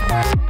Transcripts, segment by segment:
Bye.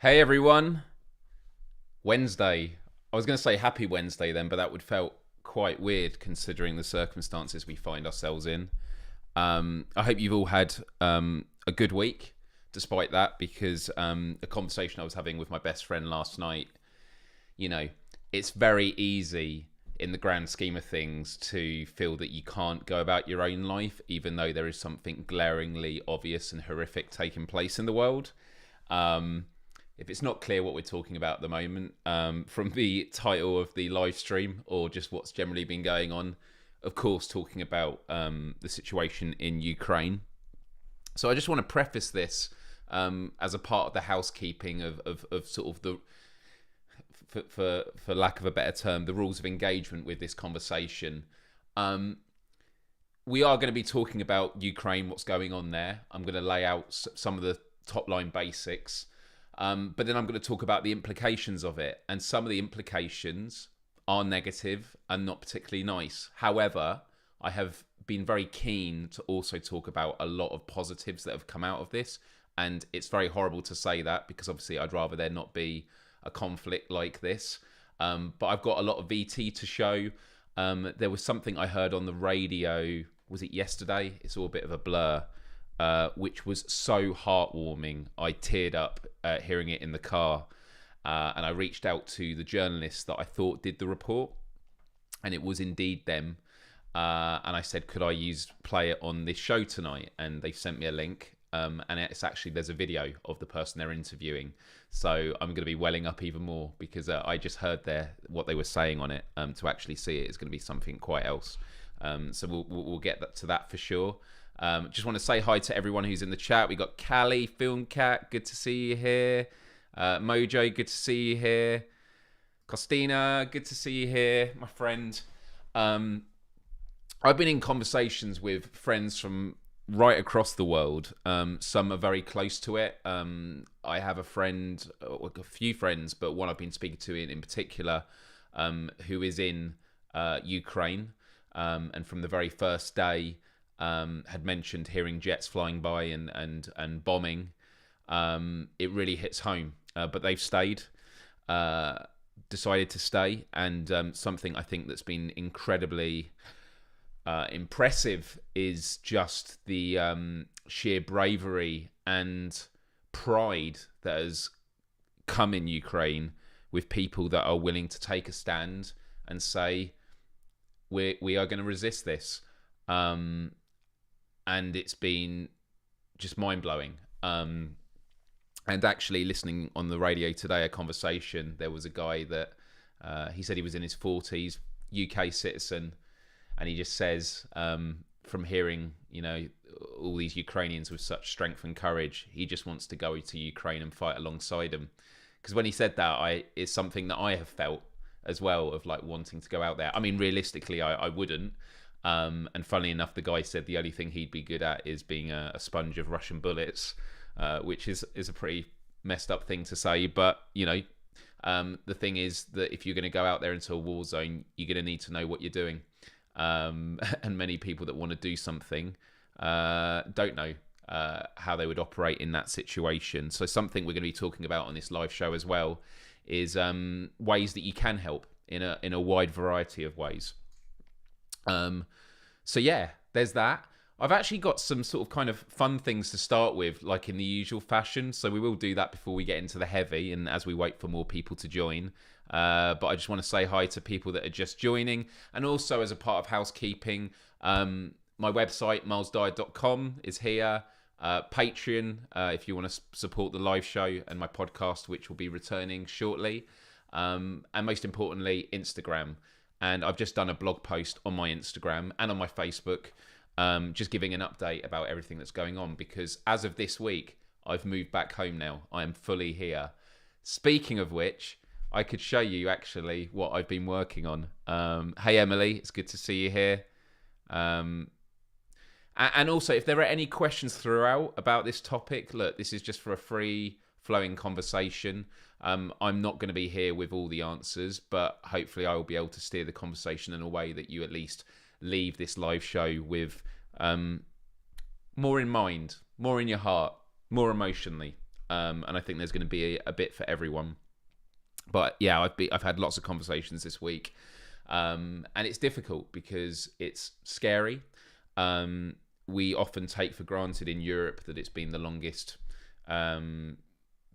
Hey everyone, Wednesday. I was going to say happy Wednesday then, but that would felt quite weird considering the circumstances we find ourselves in. I hope you've all had a good week despite that, because a conversation I was having with my best friend last night, you know, it's very easy in the grand scheme of things to feel that you can't go about your own life, even though there is something glaringly obvious and horrific taking place in the world. If it's not clear what we're talking about at the moment, from the title of the live stream or just what's generally been going on, of course, talking about the situation in Ukraine. So I just want to preface this as a part of the housekeeping of sort of the, for lack of a better term, the rules of engagement with this conversation. We are going to be talking about Ukraine, what's going on there. I'm going to lay out some of the top line basics. But then I'm going to talk about the implications of it. And some of the implications are negative and not particularly nice. However, I have been very keen to also talk about a lot of positives that have come out of this. And it's very horrible to say that, because obviously I'd rather there not be a conflict like this. But I've got a lot of VT to show. There was something I heard on the radio, was it yesterday? It's all a bit of a blur. Which was so heartwarming. I teared up hearing it in the car, and I reached out to the journalists that I thought did the report, and it was indeed them. And I said, could I play it on this show tonight? And they sent me a link. and there's a video of the person they're interviewing. So I'm going to be welling up even more because I just heard what they were saying on it. To actually see it is going to be something quite else. So we'll get to that for sure. Just want to say hi to everyone who's in the chat. We got Callie, Filmcat, good to see you here. Mojo, good to see you here. Costina, good to see you here, my friend. I've been in conversations with friends from right across the world. Some are very close to it. I have a few friends, but one I've been speaking to in particular, who is in Ukraine, and from the very first day had mentioned hearing jets flying by and bombing. It really hits home, but they've stayed. Decided to stay, and something I think that's been incredibly impressive is just the sheer bravery and pride that has come in Ukraine with people that are willing to take a stand and say we are going to resist this, and it's been just mind-blowing. And actually listening on the radio today, a conversation, there was a guy that he said he was in his 40s, UK citizen, and he just says, from hearing, all these Ukrainians with such strength and courage, he just wants to go to Ukraine and fight alongside them. Because when he said that, it's something that I have felt as well, of like wanting to go out there. I mean, realistically, I wouldn't. And funnily enough, the guy said the only thing he'd be good at is being a sponge of Russian bullets. Which is a pretty messed up thing to say, but the thing is that if you're going to go out there into a war zone, you're going to need to know what you're doing, and many people that want to do something don't know how they would operate in that situation. So something we're going to be talking about on this live show as well is ways that you can help in a wide variety of ways. So yeah, there's that. I've actually got some sort of kind of fun things to start with, like in the usual fashion. So we will do that before we get into the heavy and as we wait for more people to join. But I just want to say hi to people that are just joining. And also as a part of housekeeping, my website, mylesdyer.com is here. Patreon, if you want to support the live show and my podcast, which will be returning shortly. And most importantly, Instagram. And I've just done a blog post on my Instagram and on my Facebook, just giving an update about everything that's going on, because as of this week, I've moved back home now. I am fully here. Speaking of which, I could show you actually what I've been working on. Hey, Emily, it's good to see you here. And also, if there are any questions throughout about this topic, look, this is just for a free flowing conversation. I'm not going to be here with all the answers, but hopefully I will be able to steer the conversation in a way that you at least leave this live show with more in mind, more in your heart, more emotionally, and I think there's going to be a bit for everyone. But yeah, I've had lots of conversations this week, and it's difficult because it's scary. We often take for granted in Europe that it's been the longest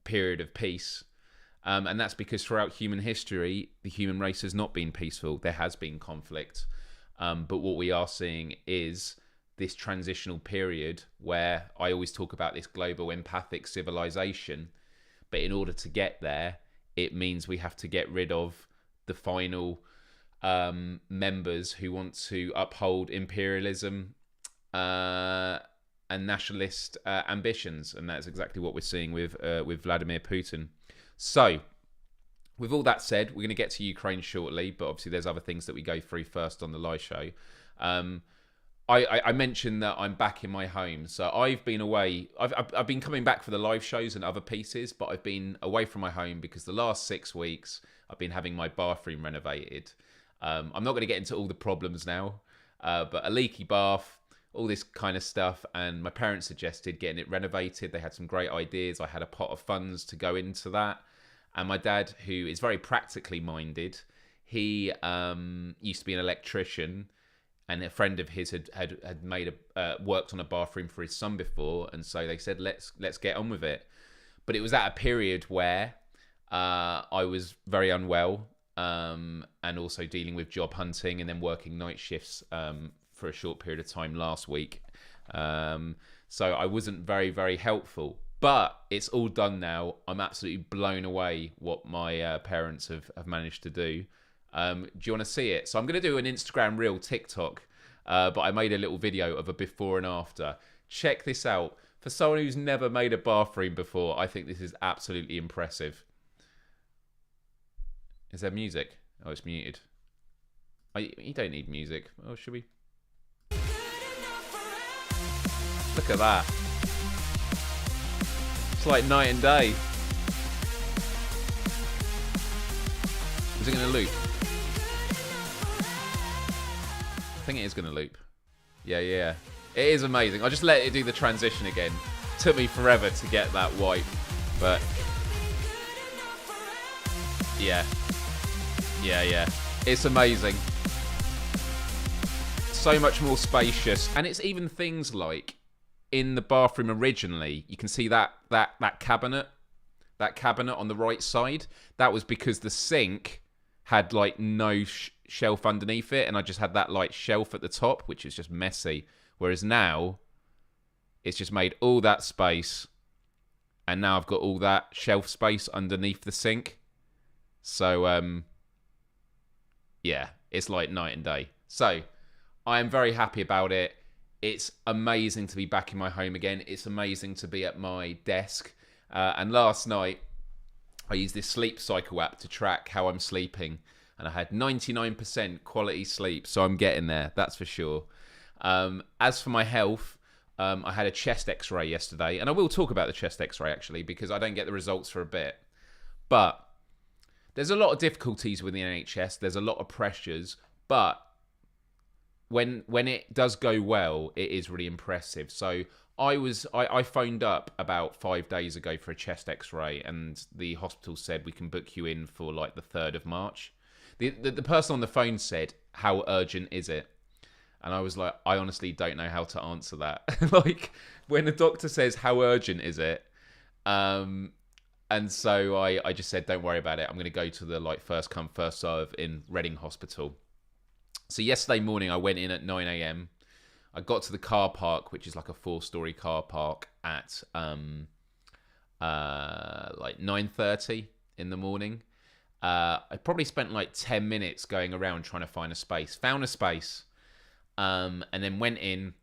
period of peace, and that's because throughout human history, the human race has not been peaceful. There has been conflict. But what we are seeing is this transitional period where I always talk about this global empathic civilization. But in order to get there, it means we have to get rid of the final members who want to uphold imperialism and nationalist ambitions. And that's exactly what we're seeing with Vladimir Putin. So, with all that said, we're going to get to Ukraine shortly, but obviously there's other things that we go through first on the live show. I mentioned that I'm back in my home, so I've been away. I've been coming back for the live shows and other pieces, but I've been away from my home because the last 6 weeks I've been having my bathroom renovated. I'm not going to get into all the problems now, but a leaky bath, all this kind of stuff, and my parents suggested getting it renovated. They had some great ideas. I had a pot of funds to go into that. And my dad, who is very practically minded, he used to be an electrician, and a friend of his had made worked on a bathroom for his son before, and so they said let's get on with it. But it was at a period where I was very unwell, and also dealing with job hunting and then working night shifts for a short period of time last week. So I wasn't very, very helpful. But it's all done now. I'm absolutely blown away what my parents have managed to do. Do you want to see it? So I'm going to do an Instagram reel TikTok, but I made a little video of a before and after. Check this out. For someone who's never made a bathroom before, I think this is absolutely impressive. Is there music? Oh, it's muted. You don't need music. Oh, should we? Look at that. It's like night and day. Is it going to loop? I think it is going to loop. Yeah. It is amazing. I just let it do the transition again. Took me forever to get that wipe. But yeah. It's amazing. So much more spacious. And it's even things like in the bathroom originally, you can see that cabinet on the right side. That was because the sink had like no shelf underneath it, and I just had that like shelf at the top, which is just messy. Whereas now, it's just made all that space, and now I've got all that shelf space underneath the sink. So yeah, it's like night and day. So I am very happy about it. It's amazing to be back in my home again. It's amazing to be at my desk. And last night, I used this sleep cycle app to track how I'm sleeping. And I had 99% quality sleep. So I'm getting there, that's for sure. As for my health, I had a chest x-ray yesterday. And I will talk about the chest x-ray, actually, because I don't get the results for a bit. But there's a lot of difficulties with the NHS. There's a lot of pressures. But when it does go well, it is really impressive. So I phoned up about 5 days ago for a chest x-ray, and the hospital said we can book you in for like the 3rd of March. The person on the phone said, how urgent is it? And I was like, I honestly don't know how to answer that. Like, when the doctor says, how urgent is it? And so I just said, don't worry about it. I'm going to go to the like first come, first serve in Reading Hospital. So yesterday morning, I went in at 9 a.m. I got to the car park, which is like a 4-story car park, at like 9:30 in the morning. I probably spent like 10 minutes going around trying to find a space. Found a space, and then went in.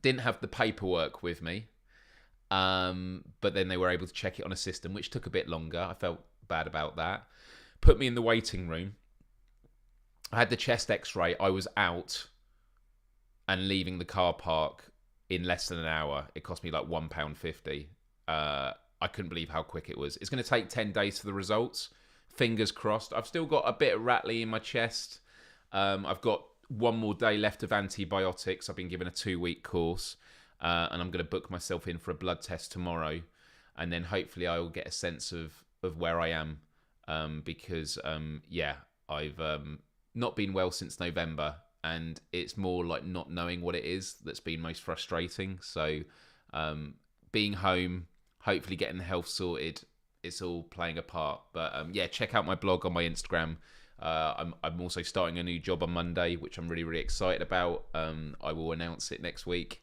Didn't have the paperwork with me, but then they were able to check it on a system, which took a bit longer. I felt bad about that. Put me in the waiting room. I had the chest x-ray. I was out and leaving the car park in less than an hour. It cost me like £1.50. I couldn't believe how quick it was. It's going to take 10 days for the results. Fingers crossed. I've still got a bit of rattly in my chest. I've got one more day left of antibiotics. I've been given a 2-week course. And I'm going to book myself in for a blood test tomorrow. And then hopefully I will get a sense of where I am. Because, I've not been well since November. And it's more like not knowing what it is that's been most frustrating. So being home, hopefully getting the health sorted, it's all playing a part. But check out my blog on my Instagram. I'm also starting a new job on Monday, which I'm really, really excited about. I will announce it next week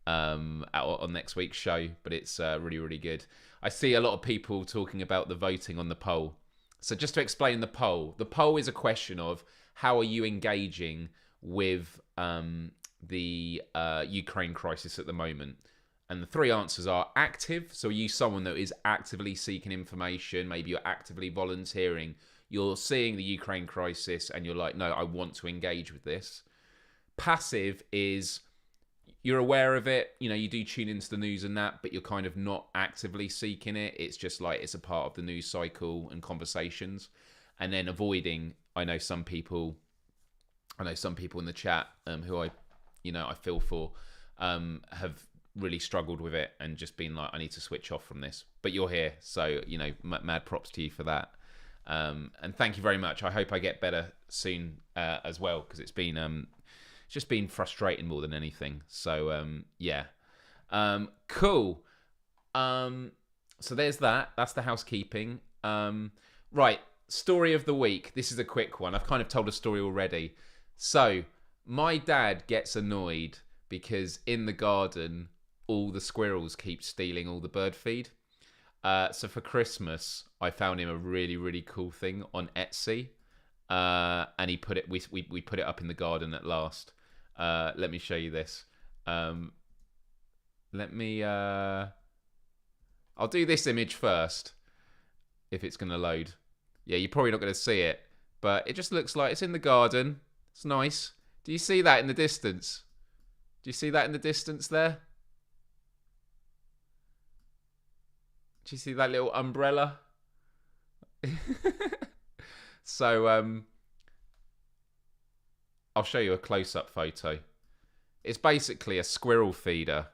on next week's show, but it's really, really good. I see a lot of people talking about the voting on the poll. So just to explain the poll is a question of how are you engaging with the Ukraine crisis at the moment. And the 3 answers are active. So are you someone that is actively seeking information? Maybe you're actively volunteering. You're seeing the Ukraine crisis and you're like, no, I want to engage with this. Passive is you're aware of it. You know, you do tune into the news and that, but you're kind of not actively seeking it. It's just like it's a part of the news cycle and conversations. And then avoiding, I know some people in the chat who I feel for have really struggled with it and just been like, I need to switch off from this. But you're here, so mad props to you for that. And thank you very much. I hope I get better soon as well, because it's just been frustrating more than anything. So cool. So there's that. That's the housekeeping. Right, story of the week. This is a quick one. I've kind of told a story already. So my dad gets annoyed because in the garden all the squirrels keep stealing all the bird feed. So for Christmas, I found him a really, really cool thing on Etsy. And he put it. We put it up in the garden at last. Let me show you this. Let me. I'll do this image first, if it's going to load. Yeah, you're probably not going to see it, but it just looks like it's in the garden. It's nice. Do you see that in the distance? Do you see that in the distance there? Do you see that little umbrella? So I'll show you a close-up photo. It's basically a squirrel feeder,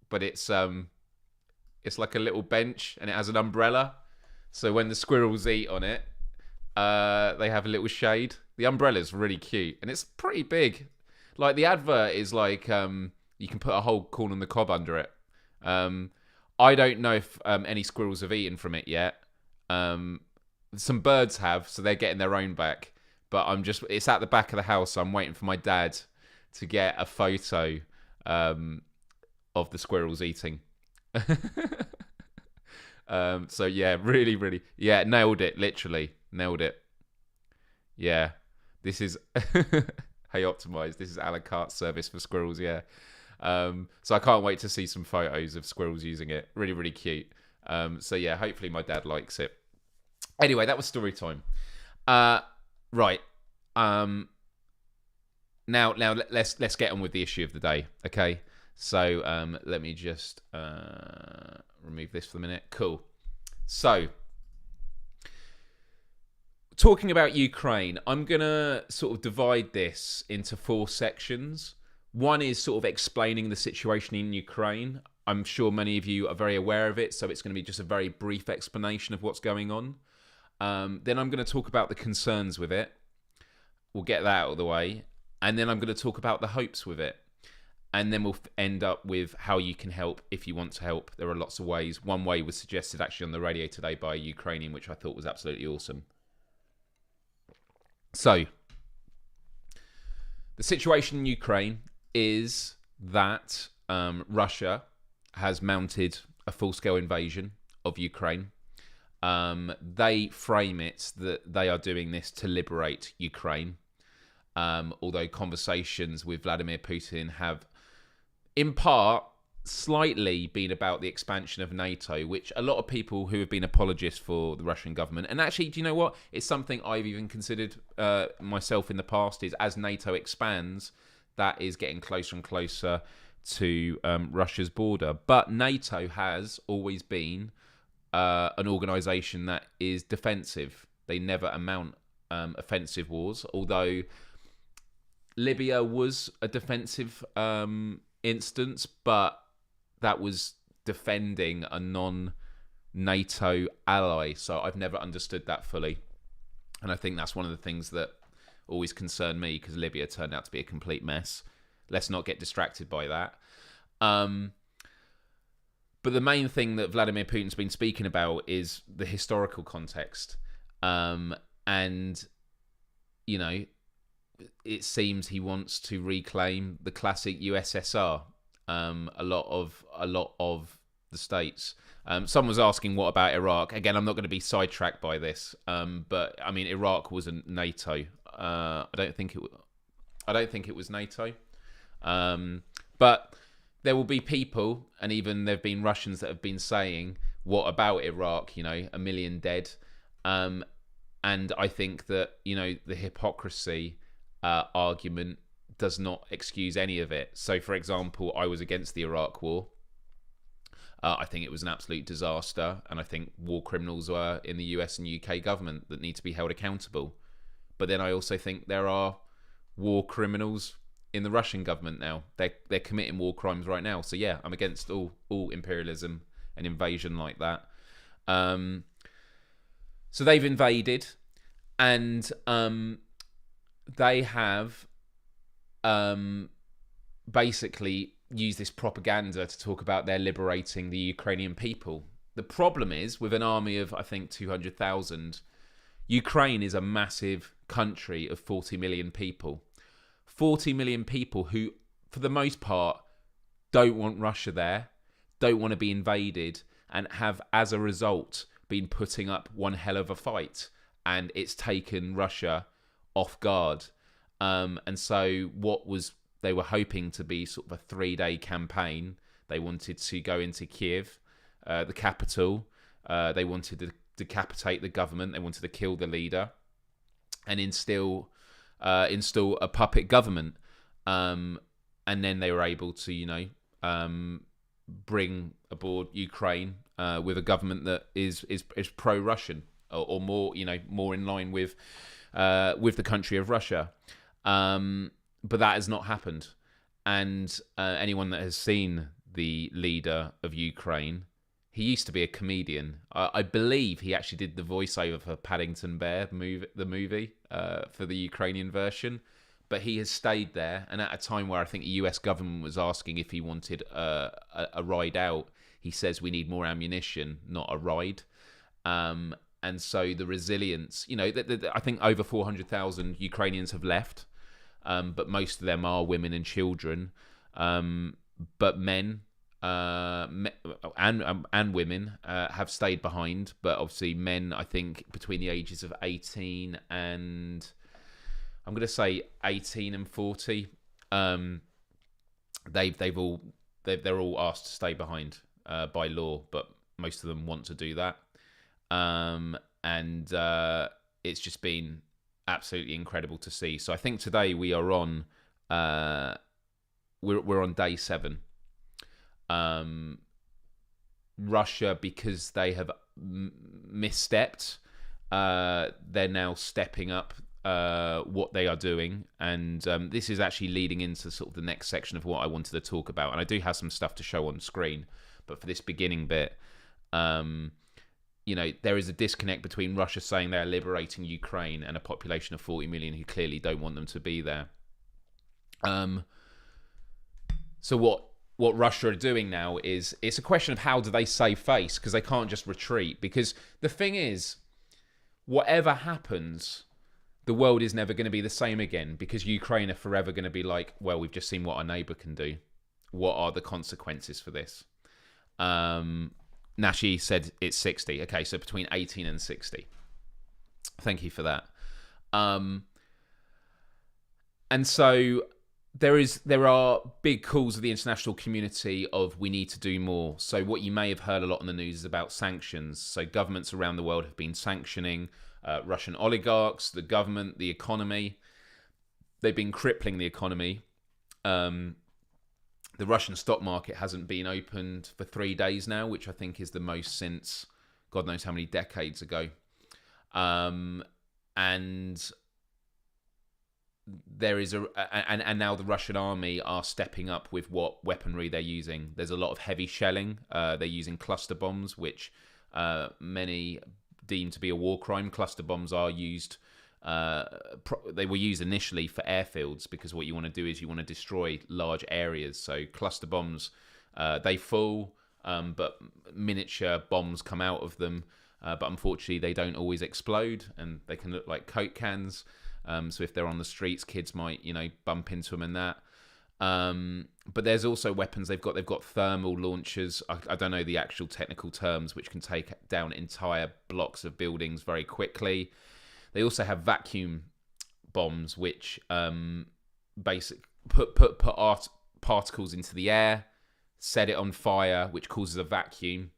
but it's like a little bench and it has an umbrella. So when the squirrels eat on it, they have a little shade. The umbrella's really cute and it's pretty big. Like the advert is like you can put a whole corn on the cob under it. I don't know if any squirrels have eaten from it yet. Some birds have, so they're getting their own back. But it's at the back of the house, so I'm waiting for my dad to get a photo of the squirrels eating. So yeah, really, really, yeah, nailed it, literally, nailed it. Yeah, this is, hey Optimize, this is a la carte service for squirrels, yeah. So I can't wait to see some photos of squirrels using it. Really, really cute. So yeah, hopefully my dad likes it. Anyway, that was story time. Right. Now let's get on with the issue of the day. Okay. So let me just remove this for the minute. Cool. So talking about Ukraine, I'm gonna sort of divide this into 4 sections. One is sort of explaining the situation in Ukraine. I'm sure many of you are very aware of it, so it's going to be just a very brief explanation of what's going on. Then I'm going to talk about the concerns with it. We'll get that out of the way. And then I'm going to talk about the hopes with it. And then we'll end up with how you can help if you want to help. There are lots of ways. One way was suggested actually on the radio today by a Ukrainian, which I thought was absolutely awesome. So, the situation in Ukraine is that Russia has mounted a full-scale invasion of Ukraine. They frame it that they are doing this to liberate Ukraine. Although conversations with Vladimir Putin have, in part, slightly been about the expansion of NATO, which a lot of people who have been apologists for the Russian government, and actually, do you know what? It's something I've even considered myself in the past, is as NATO expands, that is getting closer and closer to Russia's border. But NATO has always been an organisation that is defensive. They never amount offensive wars, although Libya was a defensive instance, but that was defending a non-NATO ally. So I've never understood that fully. And I think that's one of the things that always concerned me, because Libya turned out to be a complete mess. Let's not get distracted by that. But the main thing that Vladimir Putin's been speaking about is the historical context. And, you know, it seems he wants to reclaim the classic USSR. A lot of the states. Someone was asking what about Iraq. Again, I'm not going to be sidetracked by this. But I mean, Iraq wasn't NATO. I don't think it was NATO. But there will be people, and even there've been Russians that have been saying, "What about Iraq? You know, 1 million dead." And I think that, you know, the hypocrisy argument does not excuse any of it. So, for example, I was against the Iraq War. I think it was an absolute disaster, and I think war criminals were in the US and UK government that need to be held accountable. But then I also think there are war criminals in the Russian government now. They're committing war crimes right now. So yeah, I'm against all imperialism and invasion like that. So they've invaded, and they have basically used this propaganda to talk about they're liberating the Ukrainian people. The problem is, with an army of, I think, 200,000, Ukraine is a massive country of 40 million people. 40 million people who, for the most part, don't want Russia there, don't want to be invaded, and have, as a result, been putting up one hell of a fight. And it's taken Russia off guard. And so they were hoping to be sort of a 3-day campaign. They wanted to go into Kiev, the capital. They wanted to decapitate the government. They wanted to kill the leader and install a puppet government. And then they were able to, bring aboard Ukraine with a government that is pro-Russian or more, more in line with the country of Russia. But that has not happened. And anyone that has seen the leader of Ukraine, he used to be a comedian. I believe he actually did the voiceover for Paddington Bear, the movie, for the Ukrainian version. But he has stayed there, and at a time where I think the US government was asking if he wanted a ride out, he says we need more ammunition, not a ride. And so the resilience, I think over 400,000 Ukrainians have left, but most of them are women and children. But men and women have stayed behind. But obviously men, I think, between the ages of 18 and... I'm going to say 18 and 40. They're all asked to stay behind by law, but most of them want to do that. And it's just been absolutely incredible to see. So I think today we are on we're on day 7. Russia, because they have misstepped, they're now stepping up what they are doing, and this is actually leading into sort of the next section of what I wanted to talk about. And I do have some stuff to show on screen, but for this beginning bit, there is a disconnect between Russia saying they're liberating Ukraine and a population of 40 million who clearly don't want them to be there. So what Russia are doing now is, it's a question of how do they save face, because they can't just retreat. Because the thing is, whatever happens, the world is never going to be the same again, because Ukraine are forever going to be like, well, we've just seen what our neighbour can do. What are the consequences for this? Nashi said it's 60. Okay, so between 18 and 60. Thank you for that. And so there are big calls of the international community of we need to do more. So what you may have heard a lot in the news is about sanctions. So governments around the world have been sanctioning Russian oligarchs, the government, the economy. They've been crippling the economy. The Russian stock market hasn't been opened for 3 days now, which I think is the most since God knows how many decades ago. And there is and now the Russian army are stepping up with what weaponry they're using. There's a lot of heavy shelling. They're using cluster bombs, which many deemed to be a war crime. Cluster bombs are used. They were used initially for airfields, because what you want to do is you want to destroy large areas. So cluster bombs, they fall, but miniature bombs come out of them. But unfortunately, they don't always explode, and they can look like Coke cans. So if they're on the streets, kids might, bump into them and that. But there's also weapons they've got thermal launchers. I don't know the actual technical terms, which can take down entire blocks of buildings very quickly. They also have vacuum bombs, which basic put particles into the air, set it on fire, which causes a vacuum.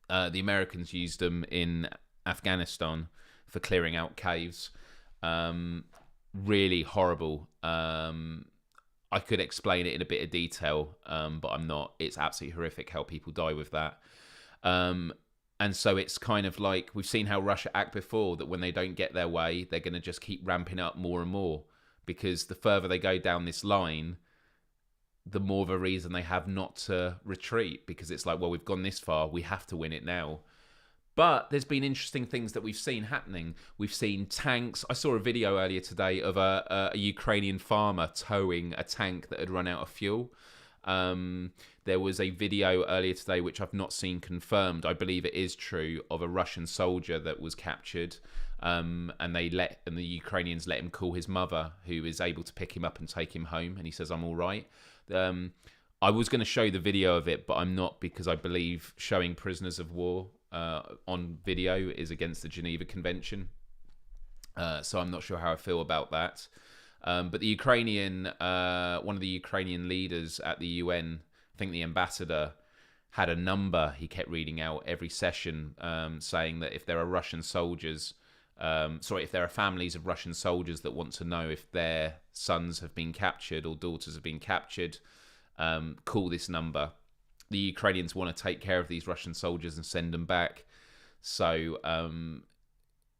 The Americans used them in Afghanistan for clearing out caves. Really horrible. I could explain it in a bit of detail, but I'm not. It's absolutely horrific how people die with that. And so it's kind of like, we've seen how Russia act before, that when they don't get their way, they're going to just keep ramping up more and more, because the further they go down this line, the more of a reason they have not to retreat, because it's like, well, we've gone this far, we have to win it now. But there's been interesting things that we've seen happening. We've seen tanks. I saw a video earlier today of a Ukrainian farmer towing a tank that had run out of fuel. There was a video earlier today, which I've not seen confirmed, I believe it is true, of a Russian soldier that was captured, and the Ukrainians let him call his mother, who is able to pick him up and take him home, and he says, I'm all right. I was going to show the video of it, but I'm not, because I believe showing prisoners of war on video is against the Geneva Convention. So I'm not sure how I feel about that. But the Ukrainian, one of the Ukrainian leaders at the UN, I think the ambassador, had a number he kept reading out every session, saying that if there are Russian soldiers, if there are families of Russian soldiers that want to know if their sons have been captured or daughters have been captured, call this number. The Ukrainians want to take care of these Russian soldiers and send them back. So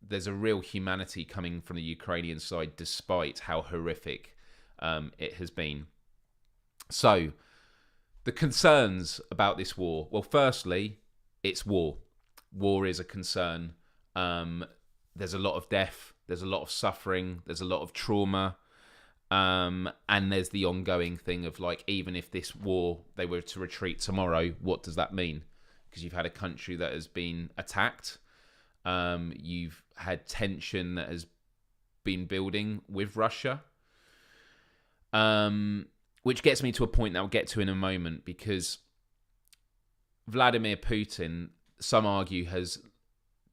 there's a real humanity coming from the Ukrainian side, despite how horrific it has been. So the concerns about this war. Well, firstly, it's war. War is a concern. There's a lot of death. There's a lot of suffering. There's a lot of trauma. And there's the ongoing thing of, like, even if this war, they were to retreat tomorrow, what does that mean? Because you've had a country that has been attacked. You've had tension that has been building with Russia. Which gets me to a point that I'll get to in a moment, because Vladimir Putin, some argue, has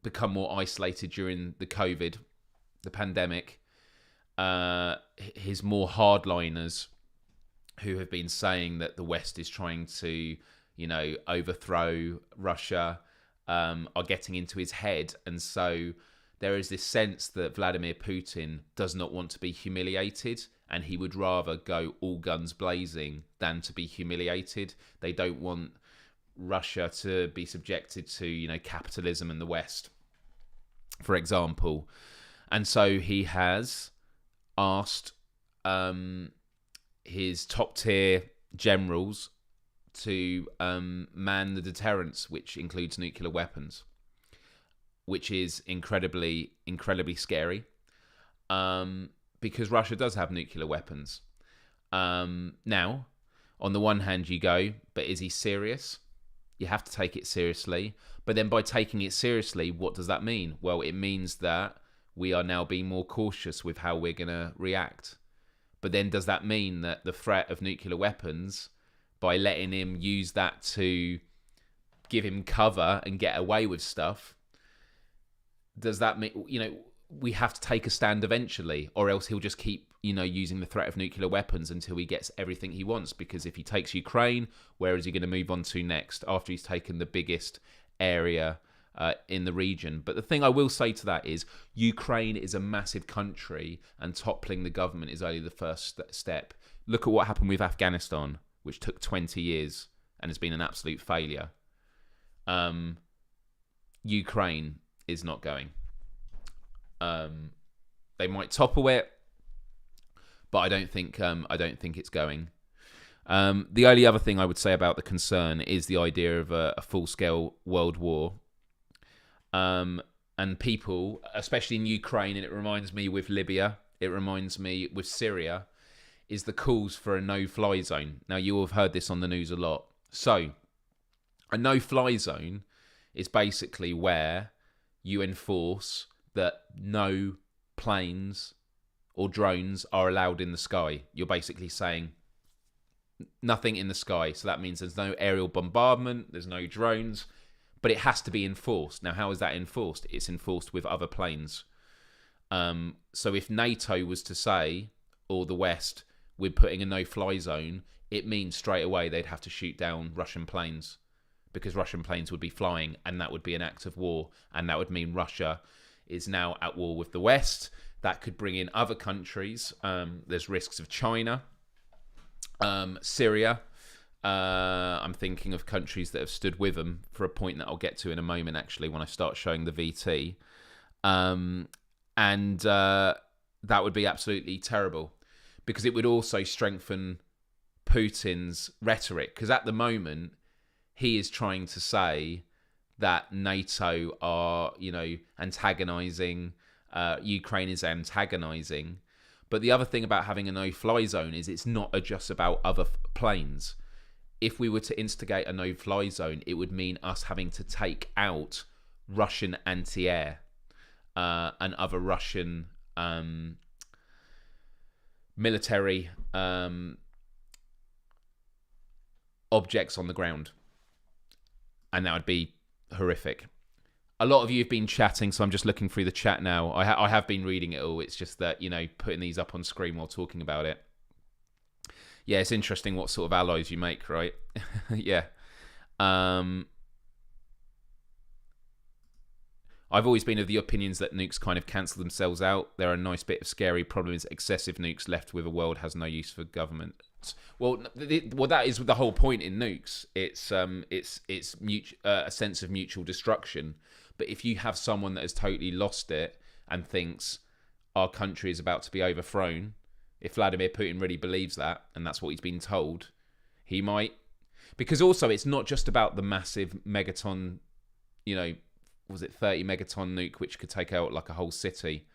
become more isolated during the pandemic. His more hardliners, who have been saying that the West is trying to, overthrow Russia, are getting into his head. And so there is this sense that Vladimir Putin does not want to be humiliated, and he would rather go all guns blazing than to be humiliated. They don't want Russia to be subjected to, capitalism in the West, for example. And so he has asked his top tier generals to man the deterrence, which includes nuclear weapons, which is incredibly, incredibly scary, because Russia does have nuclear weapons. Now, on the one hand, you go, but is he serious? You have to take it seriously. But then by taking it seriously, what does that mean? Well, it means that we are now being more cautious with how we're going to react. But then does that mean that the threat of nuclear weapons, by letting him use that to give him cover and get away with stuff, does that mean, we have to take a stand eventually, or else he'll just keep, using the threat of nuclear weapons until he gets everything he wants? Because if he takes Ukraine, where is he going to move on to next after he's taken the biggest area in the region? But the thing I will say to that is, Ukraine is a massive country, and toppling the government is only the first step. Look at what happened with Afghanistan, which took 20 years and has been an absolute failure. Ukraine is not going. They might topple it, but I don't think it's going. The only other thing I would say about the concern is the idea of a full-scale world war. And people, especially in Ukraine, and it reminds me with Libya, it reminds me with Syria, is the calls for a no-fly zone. Now, you will have heard this on the news a lot. So, a no-fly zone is basically where you enforce that no planes or drones are allowed in the sky. You're basically saying nothing in the sky. So that means there's no aerial bombardment, there's no drones, but it has to be enforced. Now, how is that enforced? It's enforced with other planes. So if NATO was to say, or the West, we're putting a no-fly zone, it means straight away they'd have to shoot down Russian planes, because Russian planes would be flying, and that would be an act of war, and that would mean Russia is now at war with the West. That could bring in other countries. There's risks of China, Syria. I'm thinking of countries that have stood with them, for a point that I'll get to in a moment, actually, when I start showing the VT. And that would be absolutely terrible, because it would also strengthen Putin's rhetoric. Because at the moment, he is trying to say that NATO are, antagonizing, Ukraine is antagonizing. But the other thing about having a no-fly zone is it's not just about other planes. If we were to instigate a no-fly zone, it would mean us having to take out Russian anti-air and other Russian military objects on the ground, and that would be horrific. A lot of you have been chatting, so I'm just looking through the chat now. I have been reading it all. It's just that, putting these up on screen while talking about it. Yeah, it's interesting what sort of allies you make, right? Yeah. I've always been of the opinions that nukes kind of cancel themselves out. They're a nice bit of scary. Problem is excessive nukes left with a world has no use for government. Well, that is the whole point in nukes. It's a sense of mutual destruction. But if you have someone that has totally lost it and thinks our country is about to be overthrown, if Vladimir Putin really believes that, and that's what he's been told, he might. Because also, it's not just about the massive megaton, was it 30 megaton nuke, which could take out like a whole city.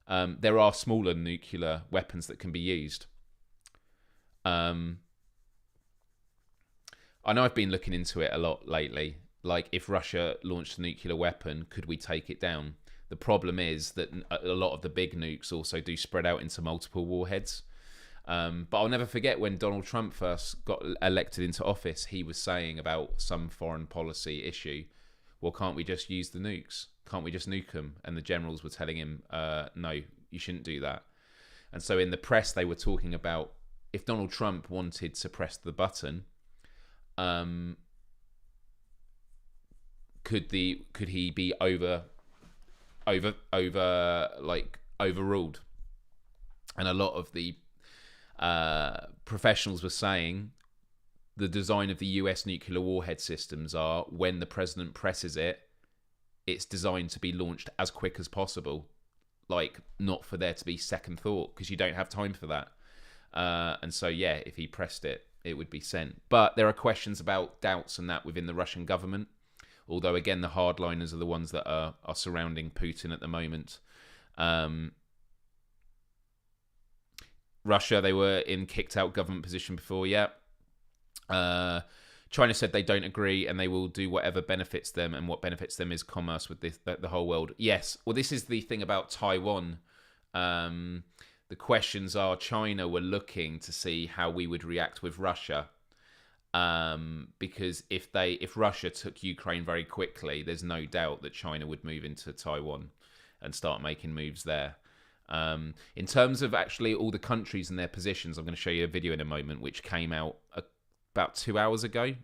There are smaller nuclear weapons that can be used. I know I've been looking into it a lot lately. Like, if Russia launched a nuclear weapon, could we take it down? The problem is that a lot of the big nukes also do spread out into multiple warheads. But I'll never forget when Donald Trump first got elected into office, he was saying about some foreign policy issue, well, can't we just use the nukes? Can't we just nuke them? And the generals were telling him, no, you shouldn't do that. And so in the press, they were talking about if Donald Trump wanted to press the button, could he be overruled? And a lot of the professionals were saying the design of the US nuclear warhead systems are, when the president presses it, it's designed to be launched as quick as possible. Like, not for there to be second thought, because you don't have time for that. And so, yeah, if he pressed it, it would be sent. But there are questions about doubts and that within the Russian government. Although, again, the hardliners are the ones that are surrounding Putin at the moment. Russia, they were in kicked out government position before, yeah. China said they don't agree and they will do whatever benefits them, and what benefits them is commerce with the whole world. Yes, well, this is the thing about Taiwan. The questions are, China were looking to see how we would react with Russia. Because if Russia took Ukraine very quickly, there's no doubt that China would move into Taiwan and start making moves there. In terms of actually all the countries and their positions, I'm going to show you a video in a moment which came out about 2 hours ago.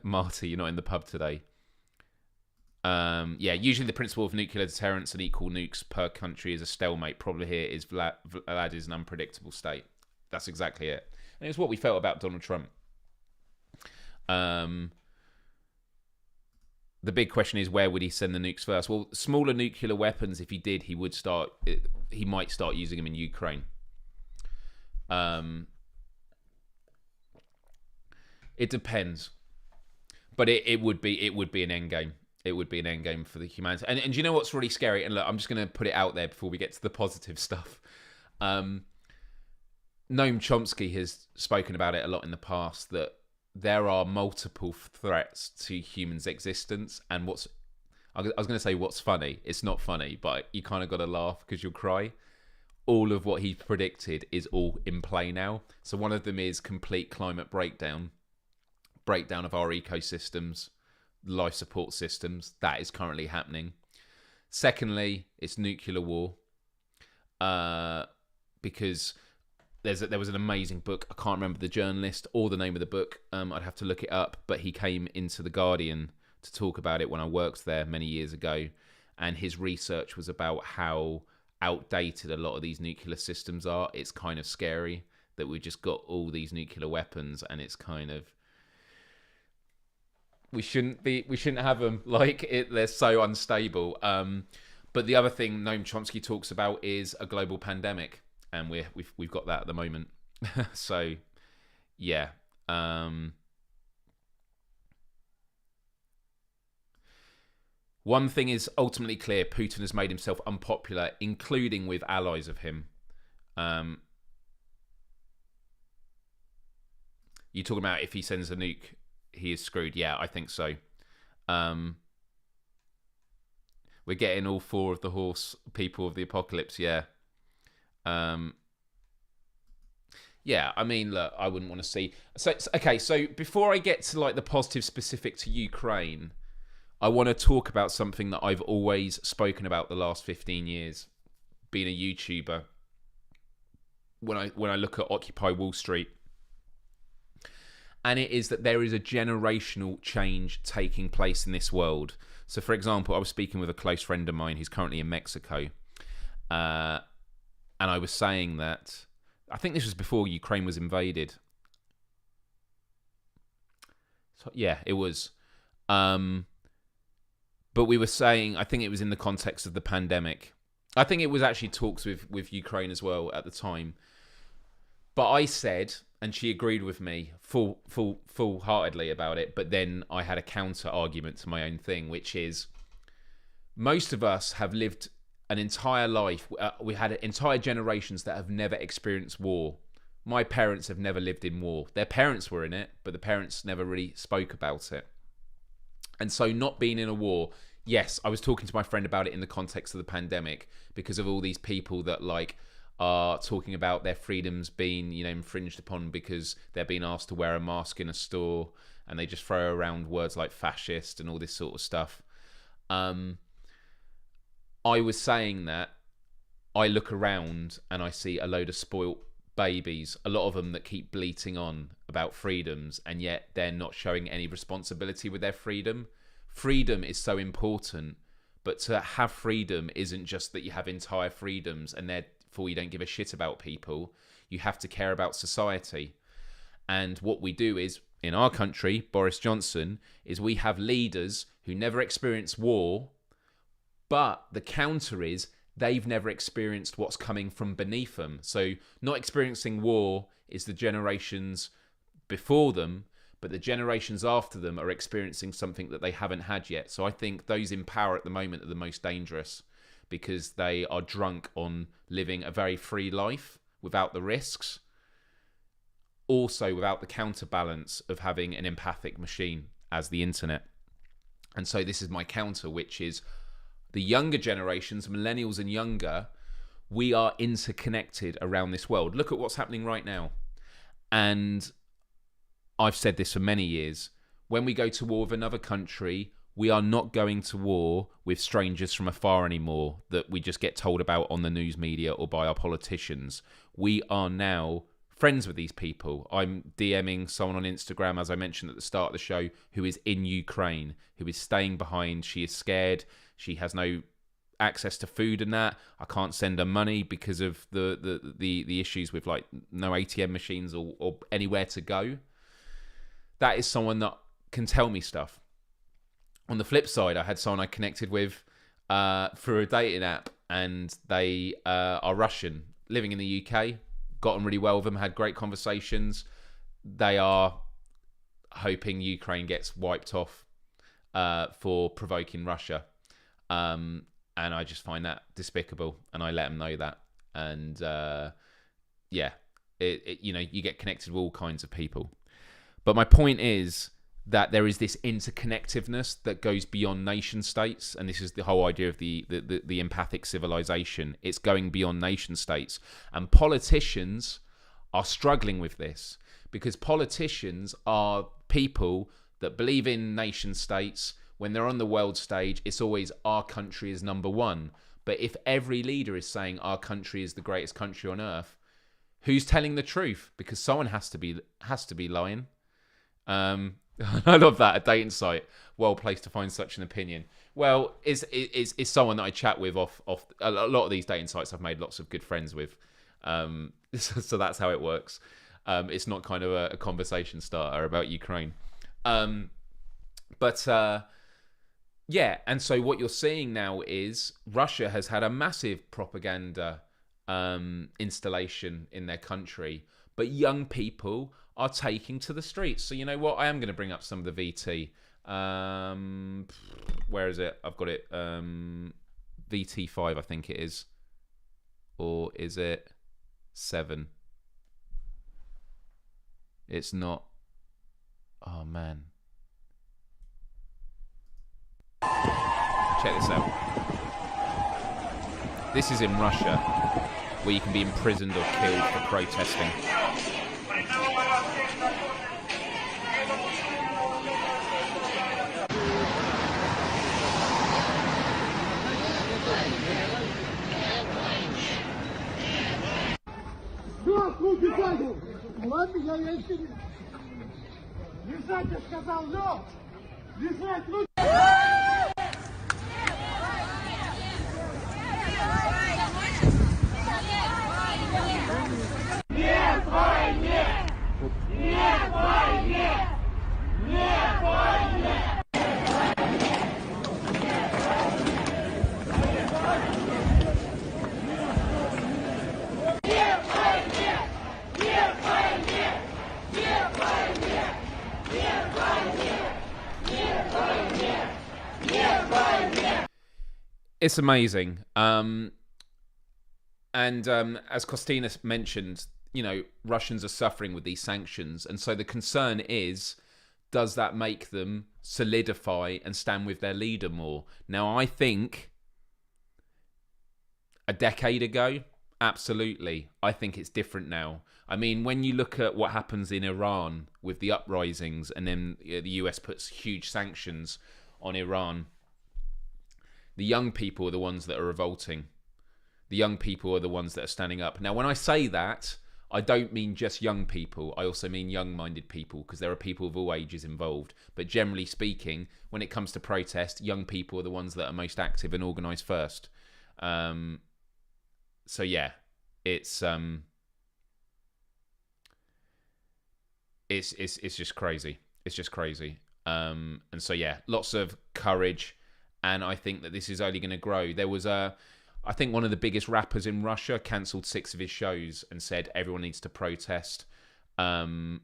Marty, you're not in the pub today. Yeah, usually the principle of nuclear deterrence and equal nukes per country is a stalemate. Problem here is Vlad is an unpredictable state. That's exactly it. And it's what we felt about Donald Trump. The big question is, where would he send the nukes first? Well, smaller nuclear weapons, if he did, he might start using them in Ukraine. It depends. But it would be an end game. It would be an end game for the humanity. And you know what's really scary? And look, I'm just going to put it out there before we get to the positive stuff. Noam Chomsky has spoken about it a lot in the past, that there are multiple threats to humans' existence. And I was going to say what's funny. It's not funny, but you kind of got to laugh because you'll cry. All of what he predicted is all in play now. So one of them is complete climate breakdown of our ecosystems, life support systems. That is currently happening. Secondly, it's nuclear war. Because there was an amazing book. I can't remember the journalist or the name of the book. I'd have to look it up. But he came into The Guardian to talk about it when I worked there many years ago. And his research was about how outdated a lot of these nuclear systems are. It's kind of scary that we've just got all these nuclear weapons, and it's kind of, we shouldn't have them. They're so unstable. But the other thing Noam Chomsky talks about is a global pandemic, and we've got that at the moment. So, yeah. One thing is ultimately clear: Putin has made himself unpopular, including with allies of him. You talking about if he sends a nuke, he is screwed? Yeah, I think so. We're getting all four of the horse people of the apocalypse. Yeah. Yeah, I mean, look, I wouldn't want to see. Okay, so before I get to like the positive specific to Ukraine, I want to talk about something that I've always spoken about the last 15 years, being a YouTuber. When I look at Occupy Wall Street, and it is that there is a generational change taking place in this world. So, for example, I was speaking with a close friend of mine who's currently in Mexico, and I was saying that I think this was before Ukraine was invaded. So, yeah, it was. But we were saying, I think it was in the context of the pandemic. I think it was actually talks with Ukraine as well at the time. But I said, and she agreed with me full-heartedly about it, but then I had a counter argument to my own thing, which is most of us have lived an entire life. We had entire generations that have never experienced war. My parents have never lived in war. Their parents were in it, but the parents never really spoke about it. And so not being in a war, yes, I was talking to my friend about it in the context of the pandemic because of all these people that like are talking about their freedoms being, infringed upon because they're being asked to wear a mask in a store, and they just throw around words like fascist and all this sort of stuff. I was saying that I look around and I see a load of spoilt babies, a lot of them that keep bleating on about freedoms, and yet they're not showing any responsibility with their freedom. Freedom is so important, but to have freedom isn't just that you have entire freedoms and therefore you don't give a shit about people. You have to care about society. And what we do is, in our country, Boris Johnson, is we have leaders who never experience war, but the counter is they've never experienced what's coming from beneath them. So not experiencing war is the generations before them, but the generations after them are experiencing something that they haven't had yet. So I think those in power at the moment are the most dangerous because they are drunk on living a very free life without the risks, also without the counterbalance of having an empathic machine as the internet. And so this is my counter, which is the younger generations, millennials and younger, we are interconnected around this world. Look at what's happening right now. And I've said this for many years. When we go to war with another country, we are not going to war with strangers from afar anymore that we just get told about on the news media or by our politicians. We are now friends with these people. I'm DMing someone on Instagram, as I mentioned at the start of the show, who is in Ukraine, who is staying behind. She is scared. She has no access to food and that. I can't send her money because of the issues with like no ATM machines or anywhere to go. That is someone that can tell me stuff. On the flip side, I had someone I connected with through a dating app, and they are Russian, living in the UK, got on really well with them, had great conversations. They are hoping Ukraine gets wiped off for provoking Russia. And I just find that despicable, and I let them know that. And you get connected with all kinds of people. But my point is that there is this interconnectiveness that goes beyond nation states, and this is the whole idea of the empathic civilization. It's going beyond nation states, and politicians are struggling with this because politicians are people that believe in nation states. When they're on the world stage, it's always our country is number one. But if every leader is saying our country is the greatest country on earth, who's telling the truth? Because someone has to be lying. I love that, a dating site, well placed to find such an opinion. Well, is someone that I chat with off a lot of these dating sites. I've made lots of good friends with, so that's how it works. It's not kind of a conversation starter about Ukraine, but yeah. And so what you're seeing now is Russia has had a massive propaganda installation in their country, but young people are taking to the streets. So you know what? I am going to bring up some of the VT. Where is it? I've got it. VT5, I think it is. Or is it 7? It's not. Oh, man. Check this out. This is in Russia, where you can be imprisoned or killed for protesting. Ладно, я еще не... Лежать, я сказал, лед! Лежать, ну... Нет войне! Нет войне! Нет войне! It's amazing. And as Kostina mentioned, Russians are suffering with these sanctions. And so the concern is, does that make them solidify and stand with their leader more? Now, I think a decade ago, absolutely. I think it's different now. I mean, when you look at what happens in Iran with the uprisings, and then the US puts huge sanctions on Iran, the young people are the ones that are revolting. The young people are the ones that are standing up. Now, when I say that, I don't mean just young people. I also mean young-minded people, because there are people of all ages involved. But generally speaking, when it comes to protest, young people are the ones that are most active and organised first. So yeah, it's just crazy. It's just crazy. And so yeah, lots of courage, and I think that this is only going to grow. There was I think one of the biggest rappers in Russia cancelled 6 of his shows and said everyone needs to protest. Everyone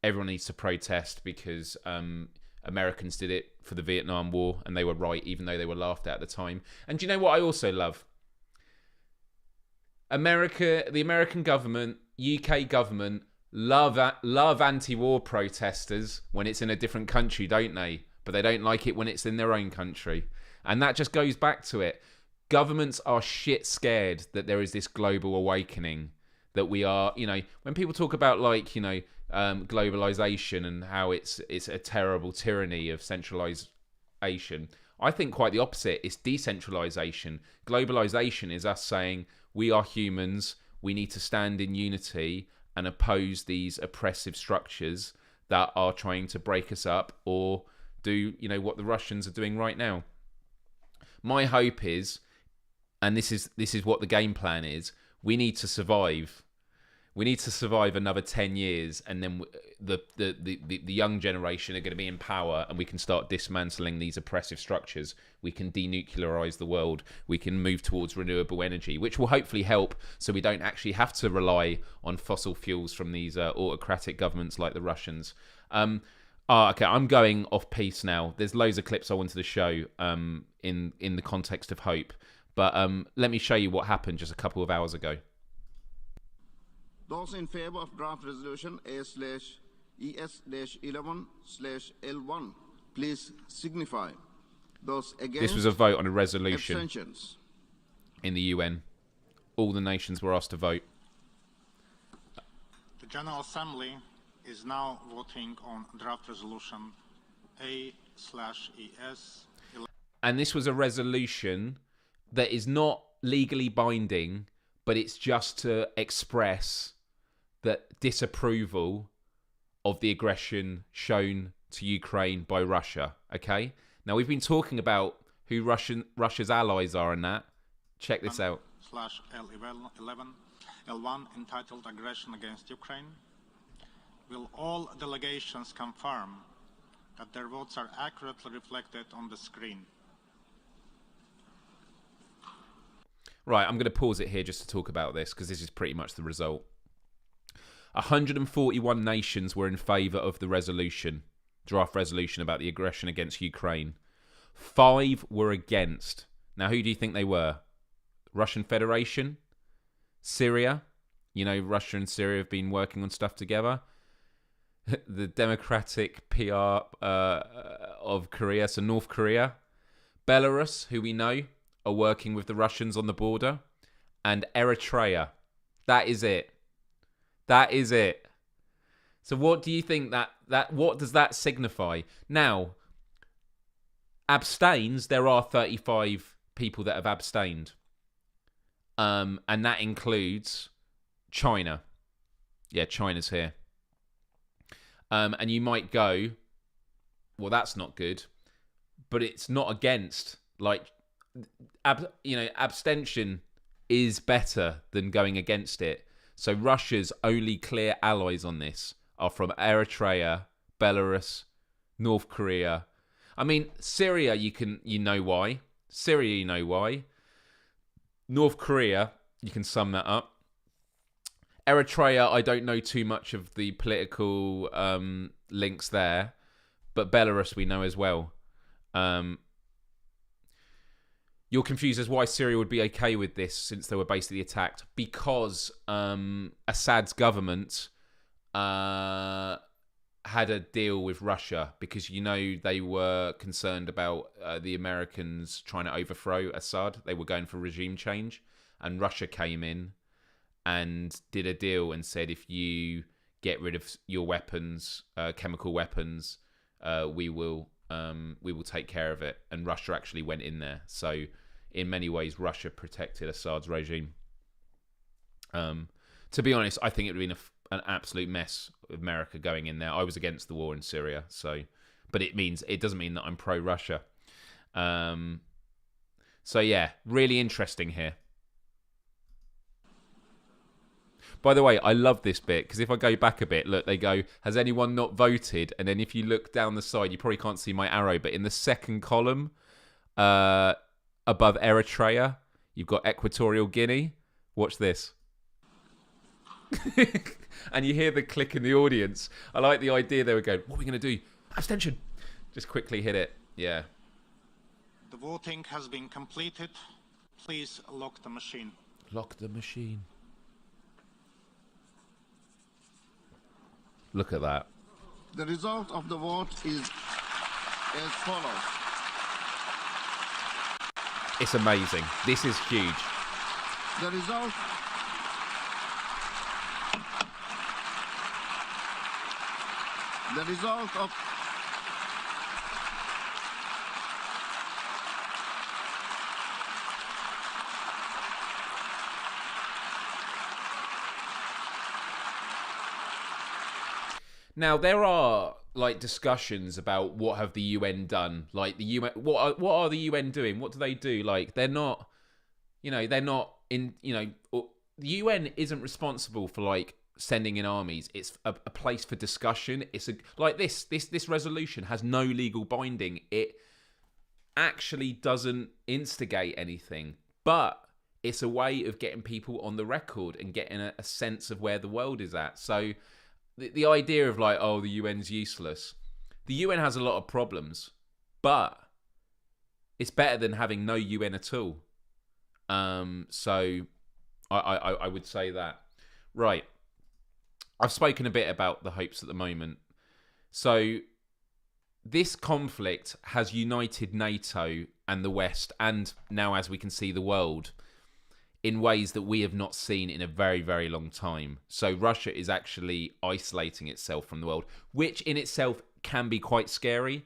needs to protest because Americans did it for the Vietnam War, and they were right, even though they were laughed at the time. And do you know what I also love? America, the American government, UK government, love anti-war protesters when it's in a different country, don't they? But they don't like it when it's in their own country. And that just goes back to it. Governments are shit scared that there is this global awakening, that we are, when people talk about globalization and how it's a terrible tyranny of centralization, I think quite the opposite. It's decentralization. Globalization is us saying we are humans, we need to stand in unity and oppose these oppressive structures that are trying to break us up or do, what the Russians are doing right now. My hope is, and this is what the game plan is, we need to survive. We need to survive another 10 years, and then the young generation are going to be in power, and we can start dismantling these oppressive structures. We can denuclearize the world. We can move towards renewable energy, which will hopefully help so we don't actually have to rely on fossil fuels from these autocratic governments like the Russians. Okay, I'm going off piece now. There's loads of clips I wanted to show in the context of hope. But let me show you what happened just a couple of hours ago. Those in favor of draft resolution A/ES-11/L1, please signify. Those against. This was a vote on a resolution in the UN. All the nations were asked to vote. The General Assembly is now voting on draft resolution A/ES. And this was a resolution that is not legally binding, but it's just to express that disapproval of the aggression shown to Ukraine by Russia. Okay? Now, we've been talking about who Russia's allies are in that. Check this out. /L1 entitled Aggression Against Ukraine. Will all delegations confirm that their votes are accurately reflected on the screen? Right, I'm going to pause it here just to talk about this, because this is pretty much the result. 141 nations were in favour of the resolution, draft resolution about the aggression against Ukraine. 5 were against. Now, who do you think they were? Russian Federation? Syria? Russia and Syria have been working on stuff together. The Democratic PR of Korea, so North Korea. Belarus, who we know are working with the Russians on the border, and Eritrea. That is it. That is it. So what do you think what does that signify? Now, abstains, there are 35 people that have abstained. And that includes China. Yeah, China's here. And you might go, well, that's not good. But it's not against, like, abstention is better than going against it. So Russia's only clear allies on this are from Eritrea, Belarus, North Korea. I mean, Syria, you know why. Syria, you know why. North Korea, you can sum that up. Eritrea, I don't know too much of the political links there, but Belarus we know as well. You're confused as why Syria would be okay with this since they were basically attacked. Because Assad's government had a deal with Russia, because they were concerned about the Americans trying to overthrow Assad. They were going for regime change, and Russia came in and did a deal and said, if you get rid of your weapons, chemical weapons, we will take care of it. And Russia actually went in there. So in many ways, Russia protected Assad's regime. To be honest, I think it would have been an absolute mess with America going in there. I was against the war in Syria, but it doesn't mean that I'm pro-Russia. So yeah, really interesting here. By the way, I love this bit, because if I go back a bit, look, they go, has anyone not voted? And then if you look down the side, you probably can't see my arrow, but in the second column, above Eritrea, you've got Equatorial Guinea. Watch this. And you hear the click in the audience. I like the idea they were going, what are we going to do? Abstention. Just quickly hit it. Yeah. The voting has been completed. Please lock the machine. Lock the machine. Look at that. The result of the vote is as follows. It's amazing. This is huge. The result of Now, there are discussions about what have the UN done. Like the UN, what are the UN doing? What do they do? Like they're not in. The UN isn't responsible for sending in armies. It's a place for discussion. It's this resolution has no legal binding. It actually doesn't instigate anything, but it's a way of getting people on the record and getting a sense of where the world is at. So the idea of the UN's useless. The UN has a lot of problems, but it's better than having no UN at all. So I would say that. Right. I've spoken a bit about the hopes at the moment. So this conflict has united NATO and the West, and now, as we can see, the world, in ways that we have not seen in a very, very long time. So Russia is actually isolating itself from the world, which in itself can be quite scary.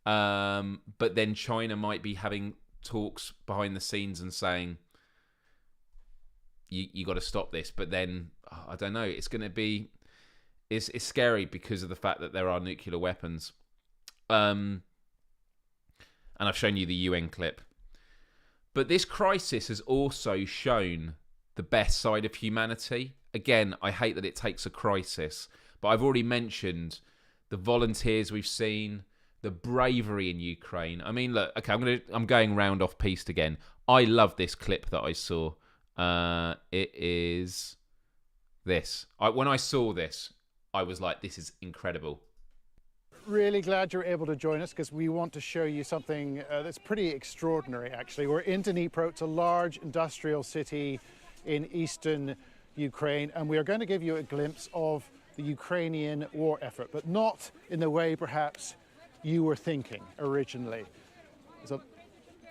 But then China might be having talks behind the scenes and saying, you got to stop this. But then, I don't know, it's going to be... It's scary because of the fact that there are nuclear weapons. And I've shown you the UN clip. But this crisis has also shown the best side of humanity. Again, I hate that it takes a crisis, but I've already mentioned the volunteers we've seen, the bravery in Ukraine. I mean, look, okay, I'm going round off piste again. I love this clip that I saw. It is this. When I saw this, I was like, this is incredible. Really glad you're able to join us, because we want to show you something that's pretty extraordinary, actually. We're in Dnipro. It's a large industrial city in eastern Ukraine, and we are going to give you a glimpse of the Ukrainian war effort, but not in the way perhaps you were thinking originally. There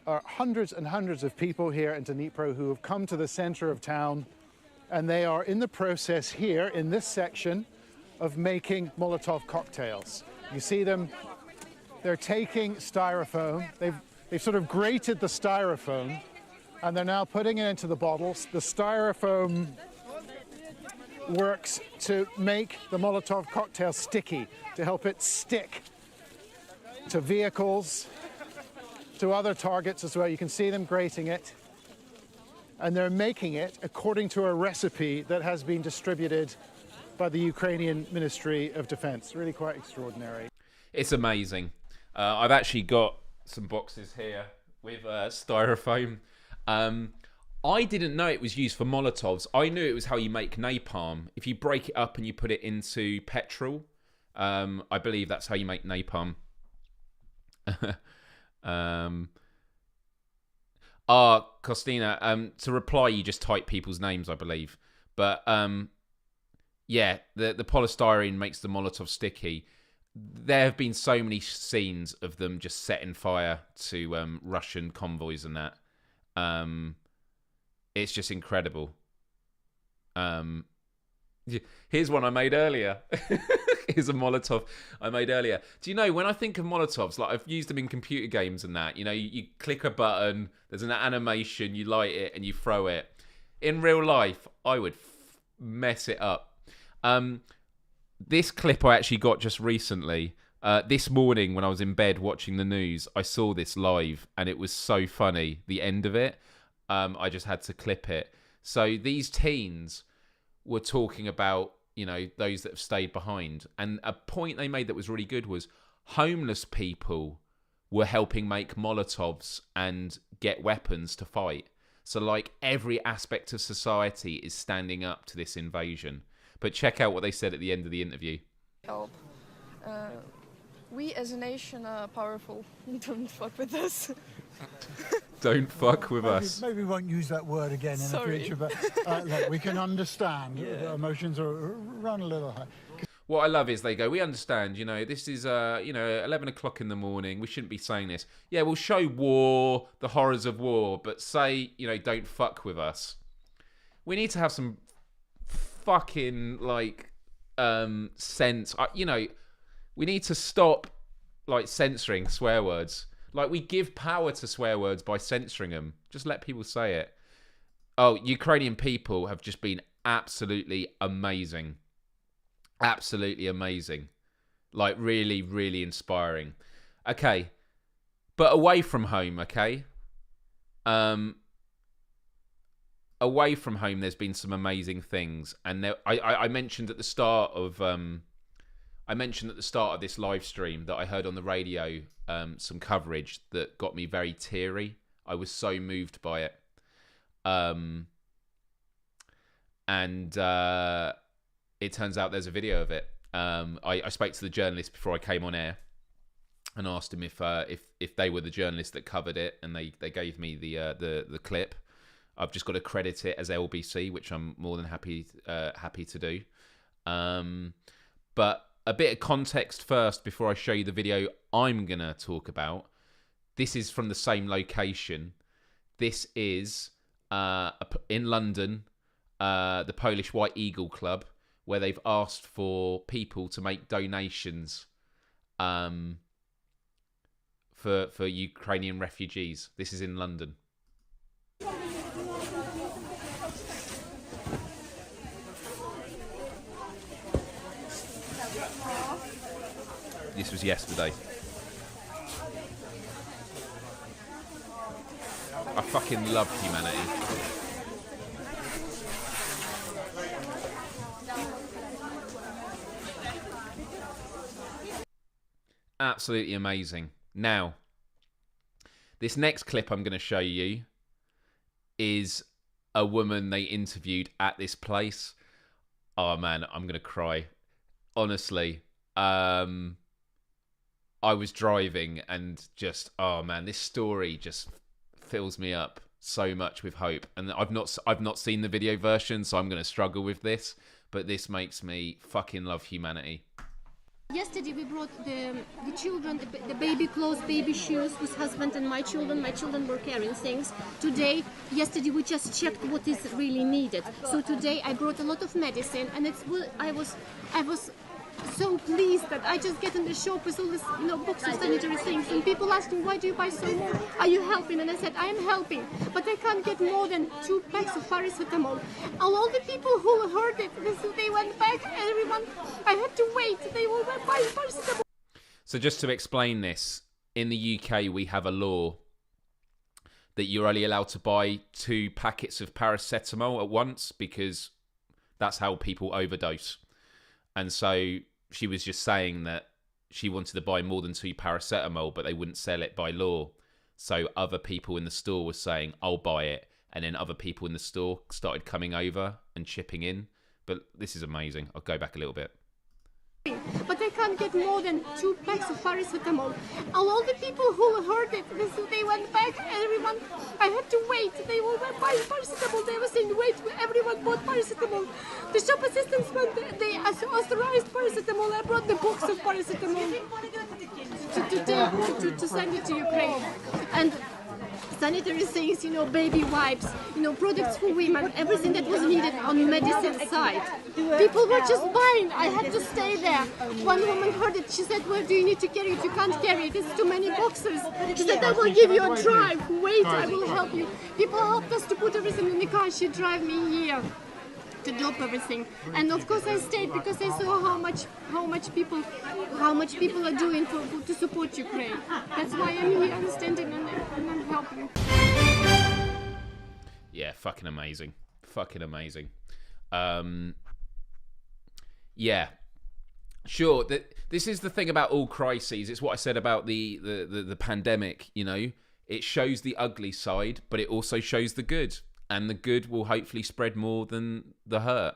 are hundreds and hundreds of people here in Dnipro who have come to the center of town, and they are in the process here in this section of making Molotov cocktails. You see them, they're taking styrofoam, they've sort of grated the styrofoam, and they're now putting it into the bottles. The styrofoam works to make the Molotov cocktail sticky, to help it stick to vehicles, to other targets as well. You can see them grating it. And they're making it according to a recipe that has been distributed by the Ukrainian Ministry of Defense. Really quite extraordinary. It's amazing. I've actually got some boxes here with styrofoam. I didn't know it was used for Molotovs. I knew it was how you make napalm. If you break it up and you put it into petrol, I believe that's how you make napalm. Costina, to reply, you just type people's names, I believe. But yeah, the polystyrene makes the Molotov sticky. There have been so many scenes of them just setting fire to Russian convoys and that. It's just incredible. Here's one I made earlier. Here's a Molotov I made earlier. Do you know, when I think of Molotovs, like I've used them in computer games and that, you know, you click a button, there's an animation, you light it and you throw it. In real life, I would mess it up. This clip I actually got just recently. This morning when I was in bed watching the news, I saw this live and it was so funny, the end of it. I just had to clip it. So these teens were talking about, you know, those that have stayed behind. And a point they made that was really good was homeless people were helping make Molotovs and get weapons to fight. So, like, every aspect of society is standing up to this invasion. But check out what they said at the end of the interview. Help. We as a nation are powerful. Don't fuck with us. Don't fuck with us. Maybe we won't use that word again in Sorry. the future, but look, we can understand. Yeah. Emotions are run a little high. What I love is they go, we understand, you know, this is, 11 o'clock in the morning. We shouldn't be saying this. Yeah, we'll show war, the horrors of war, but say, you know, don't fuck with us. We need to have some fucking, like, sense. You know, we need to stop, like, censoring swear words. Like, we give power to swear words by censoring them. Just let people say it. Oh, Ukrainian people have just been absolutely amazing. Absolutely amazing. Like, really, really inspiring. Okay. But away from home, okay? Away from home, there's been some amazing things. And I mentioned at the start of... I mentioned at the start of this live stream that I heard on the radio some coverage that got me very teary. I was so moved by it. And it turns out there's a video of it. I spoke to the journalist before I came on air and asked him if they were the journalists that covered it, and they gave me the clip. I've just got to credit it as LBC, which I'm more than happy to do. But a bit of context first before I show you the video I'm going to talk about. This is from the same location. This is in London, the Polish White Eagle Club, where they've asked for people to make donations for Ukrainian refugees. This is in London. This was yesterday. I fucking love humanity. Absolutely amazing. Now, this next clip I'm going to show you is a woman they interviewed at this place. Oh man, I'm going to cry. Honestly. I was driving and just, oh man, this story just fills me up so much with hope. And I've not seen the video version, so I'm going to struggle with this, but this makes me fucking love humanity. Yesterday we brought the children, the baby clothes, baby shoes with husband and my children. My children were carrying things. Yesterday we just checked what is really needed. So today I brought a lot of medicine, and I was so pleased that I just get in the shop with all this, box of sanitary things, and people ask me, why do you buy so more? Are you helping? And I said, I am helping, but I can't get more than 2 packs of paracetamol. And all the people who heard it, they went back, everyone, I had to wait, they were buying paracetamol. So just to explain this, in the UK we have a law that you're only allowed to buy 2 packets of paracetamol at once because that's how people overdose. And so she was just saying that she wanted to buy more than 2 paracetamol, but they wouldn't sell it by law. So other people in the store were saying, I'll buy it. And then other people in the store started coming over and chipping in. But this is amazing. I'll go back a little bit. But I can't get more than 2 packs of paracetamol. And all the people who heard it, they went back, everyone, I had to wait. They were buying paracetamol. They were saying, wait, everyone bought paracetamol. The shop assistants went, they authorized paracetamol. I brought the box of paracetamol to send it to Ukraine. And sanitary things, baby wipes, products for women, everything that was needed on medicine side. People were just buying. I had to stay there. One woman heard it. She said, where do you need to carry it? You can't carry it. It's too many boxes. She said, I will give you a drive. Wait, I will help you. People helped us to put everything in the car. She drive me here to drop everything. And of course I stayed because I saw how much people are doing to support Ukraine. That's why I'm here. I'm standing and I'm helping. Yeah, fucking amazing. Fucking amazing. Yeah. Sure, this is the thing about all crises. It's what I said about the pandemic, It shows the ugly side, but it also shows the good. And the good will hopefully spread more than the hurt.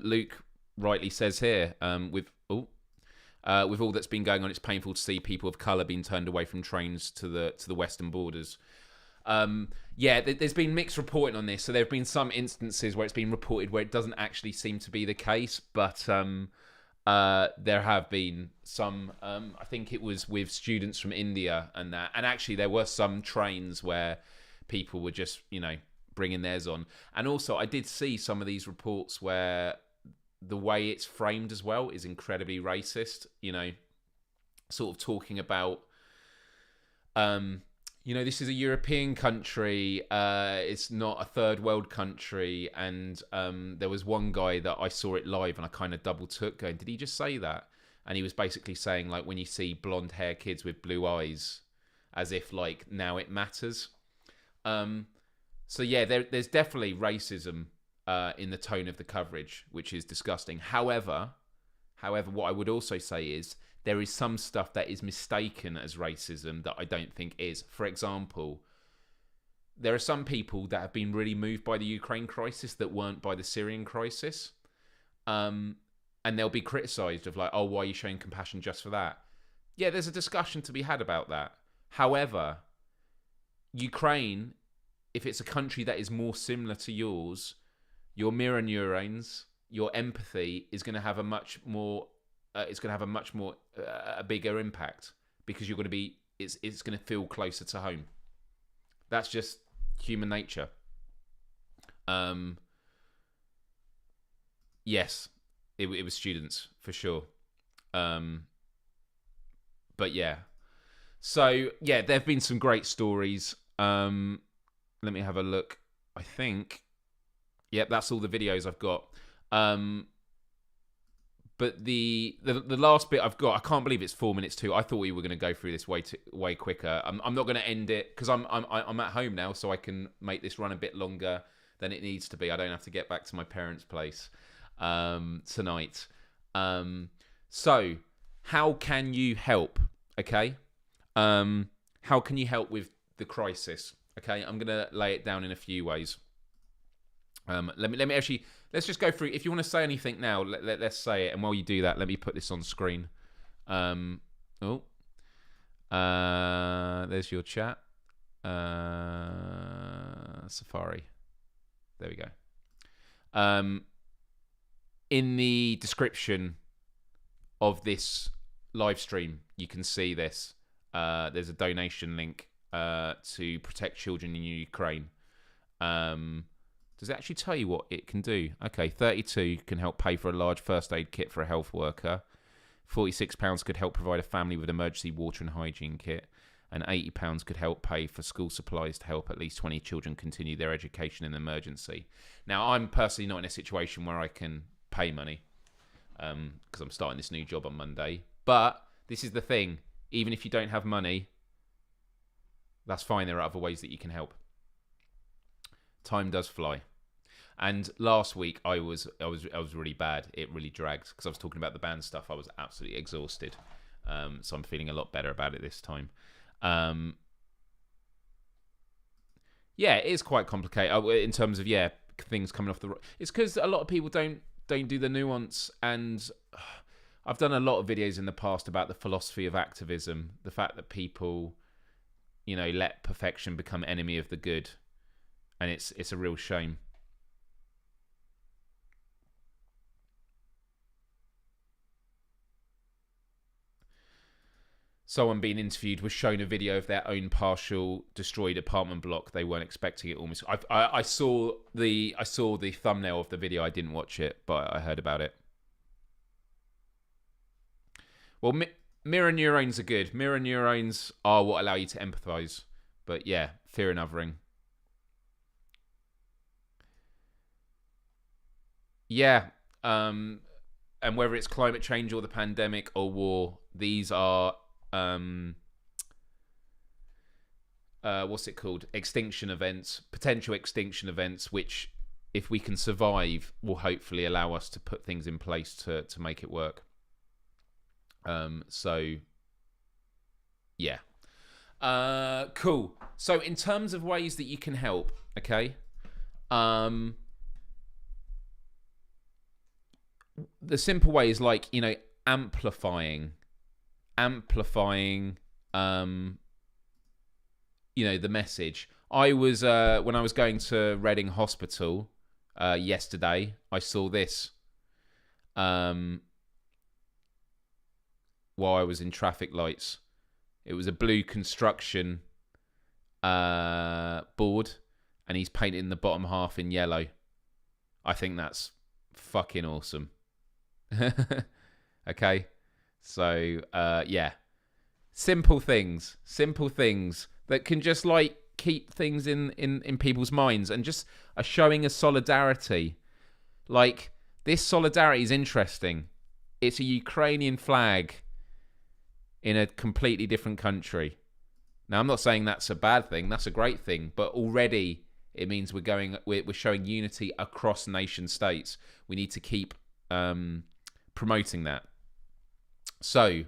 Luke rightly says here, with all that's been going on, it's painful to see people of colour being turned away from trains to the western borders. There's been mixed reporting on this. So there have been some instances where it's been reported where it doesn't actually seem to be the case, but there have been some. I think it was with students from India and that, and actually there were some trains where people were just, bringing theirs on. And also I did see some of these reports where the way it's framed as well is incredibly racist, sort of talking about this is a European country, it's not a third world country, and there was one guy that I saw it live and I kind of double took going, did he just say that? And he was basically saying, like, when you see blonde hair kids with blue eyes, as if like now it matters. So yeah, there's definitely racism in the tone of the coverage, which is disgusting. However, what I would also say is there is some stuff that is mistaken as racism that I don't think is. For example, there are some people that have been really moved by the Ukraine crisis that weren't by the Syrian crisis. And they'll be criticised of like, oh, why are you showing compassion just for that? Yeah, there's a discussion to be had about that. However, Ukraine, if it's a country that is more similar to yours, your mirror neurons, your empathy is going to have a much more, a bigger impact because you're going to be, it's going to feel closer to home. That's just human nature. Yes, it was students for sure. But yeah, so yeah, there have been some great stories. Let me have a look. I think, yep, that's all the videos I've got. But the last bit I've got, I can't believe it's 4 minutes too. I thought we were going to go through this way quicker. I'm not going to end it because I'm at home now, so I can make this run a bit longer than it needs to be. I don't have to get back to my parents' place tonight. So how can you help? Okay, how can you help with the crisis? Okay, I'm gonna lay it down in a few ways. Let me actually, let's just go through. If you want to say anything now, let's say it. And while you do that, let me put this on screen. There's your chat. Safari. There we go. In the description of this live stream, you can see this. There's a donation link to protect children in Ukraine. Does it actually tell you what it can do? Okay, 32 can help pay for a large first aid kit for a health worker. £46 could help provide a family with emergency water and hygiene kit. And £80 could help pay for school supplies to help at least 20 children continue their education in an emergency. Now, I'm personally not in a situation where I can pay money because I'm starting this new job on Monday. But this is the thing. Even if you don't have money, that's fine. There are other ways that you can help. Time does fly. And last week I was really bad. It really dragged because I was talking about the band stuff. I was absolutely exhausted. So I'm feeling a lot better about it this time. Yeah, it is quite complicated in terms of things coming off the. It's because a lot of people don't do the nuance, and I've done a lot of videos in the past about the philosophy of activism, the fact that people, let perfection become enemy of the good, and it's a real shame. Someone being interviewed was shown a video of their own partial destroyed apartment block. They weren't expecting it. Almost, I saw the thumbnail of the video. I didn't watch it, but I heard about it. Well, mirror neurons are good. Mirror neurons are what allow you to empathise. But yeah, fear and othering. Yeah, and whether it's climate change or the pandemic or war, these are what's it called? Extinction events, potential extinction events, which, if we can survive, will hopefully allow us to put things in place to make it work. So, yeah. Cool. So, in terms of ways that you can help, okay? The simple way is like, amplifying the message. I was when I was going to Reading Hospital yesterday, I saw this while I was in traffic lights. It was a blue construction board, and he's painting the bottom half in yellow. I think that's fucking awesome. Okay. So, yeah. Simple things that can just like keep things in people's minds, and just are showing a solidarity. Like, this solidarity is interesting. It's a Ukrainian flag in a completely different country. Now, I'm not saying that's a bad thing. That's a great thing. But already it means we're showing unity across nation states. We need to keep promoting that. So,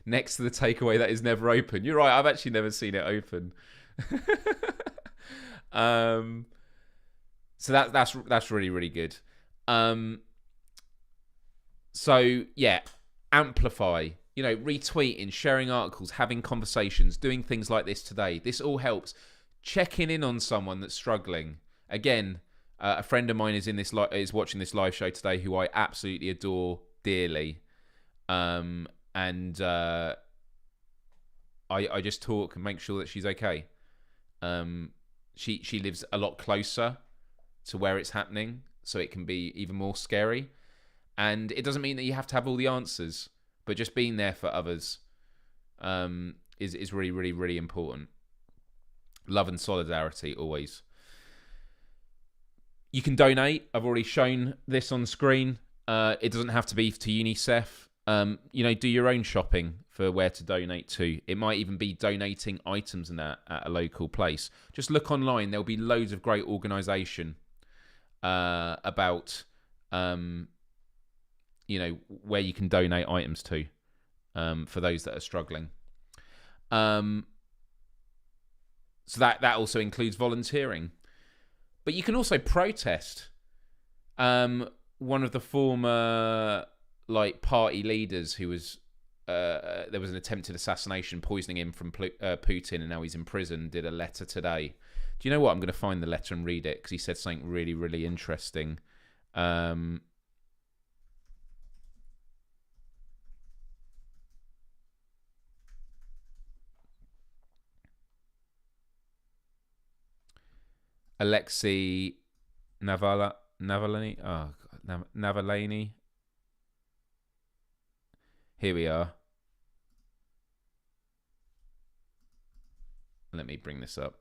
next to the takeaway that is never open. You're right, I've actually never seen it open. So that's really, really good. So yeah, amplify, retweeting, sharing articles, having conversations, doing things like this today. This all helps. Checking in on someone that's struggling. Again, a friend of mine is watching this live show today, who I absolutely adore dearly. And I just talk and make sure that she's okay. She lives a lot closer to where it's happening, so it can be even more scary. And it doesn't mean that you have to have all the answers, but just being there for others is really, really, really important. Love and solidarity always. You can donate. I've already shown this on screen. It doesn't have to be to UNICEF. Do your own shopping for where to donate to. It might even be donating items and that at a local place. Just look online. There'll be loads of great organisation about where you can donate items to for those that are struggling. So that also includes volunteering. But you can also protest. One of the former party leaders who was there was an attempted assassination, poisoning him from Putin, and now he's in prison, did a letter today. Do you know what? I'm going to find the letter and read it because he said something really, really interesting. Alexei Navalny. Oh, Navalny. Here we are. Let me bring this up.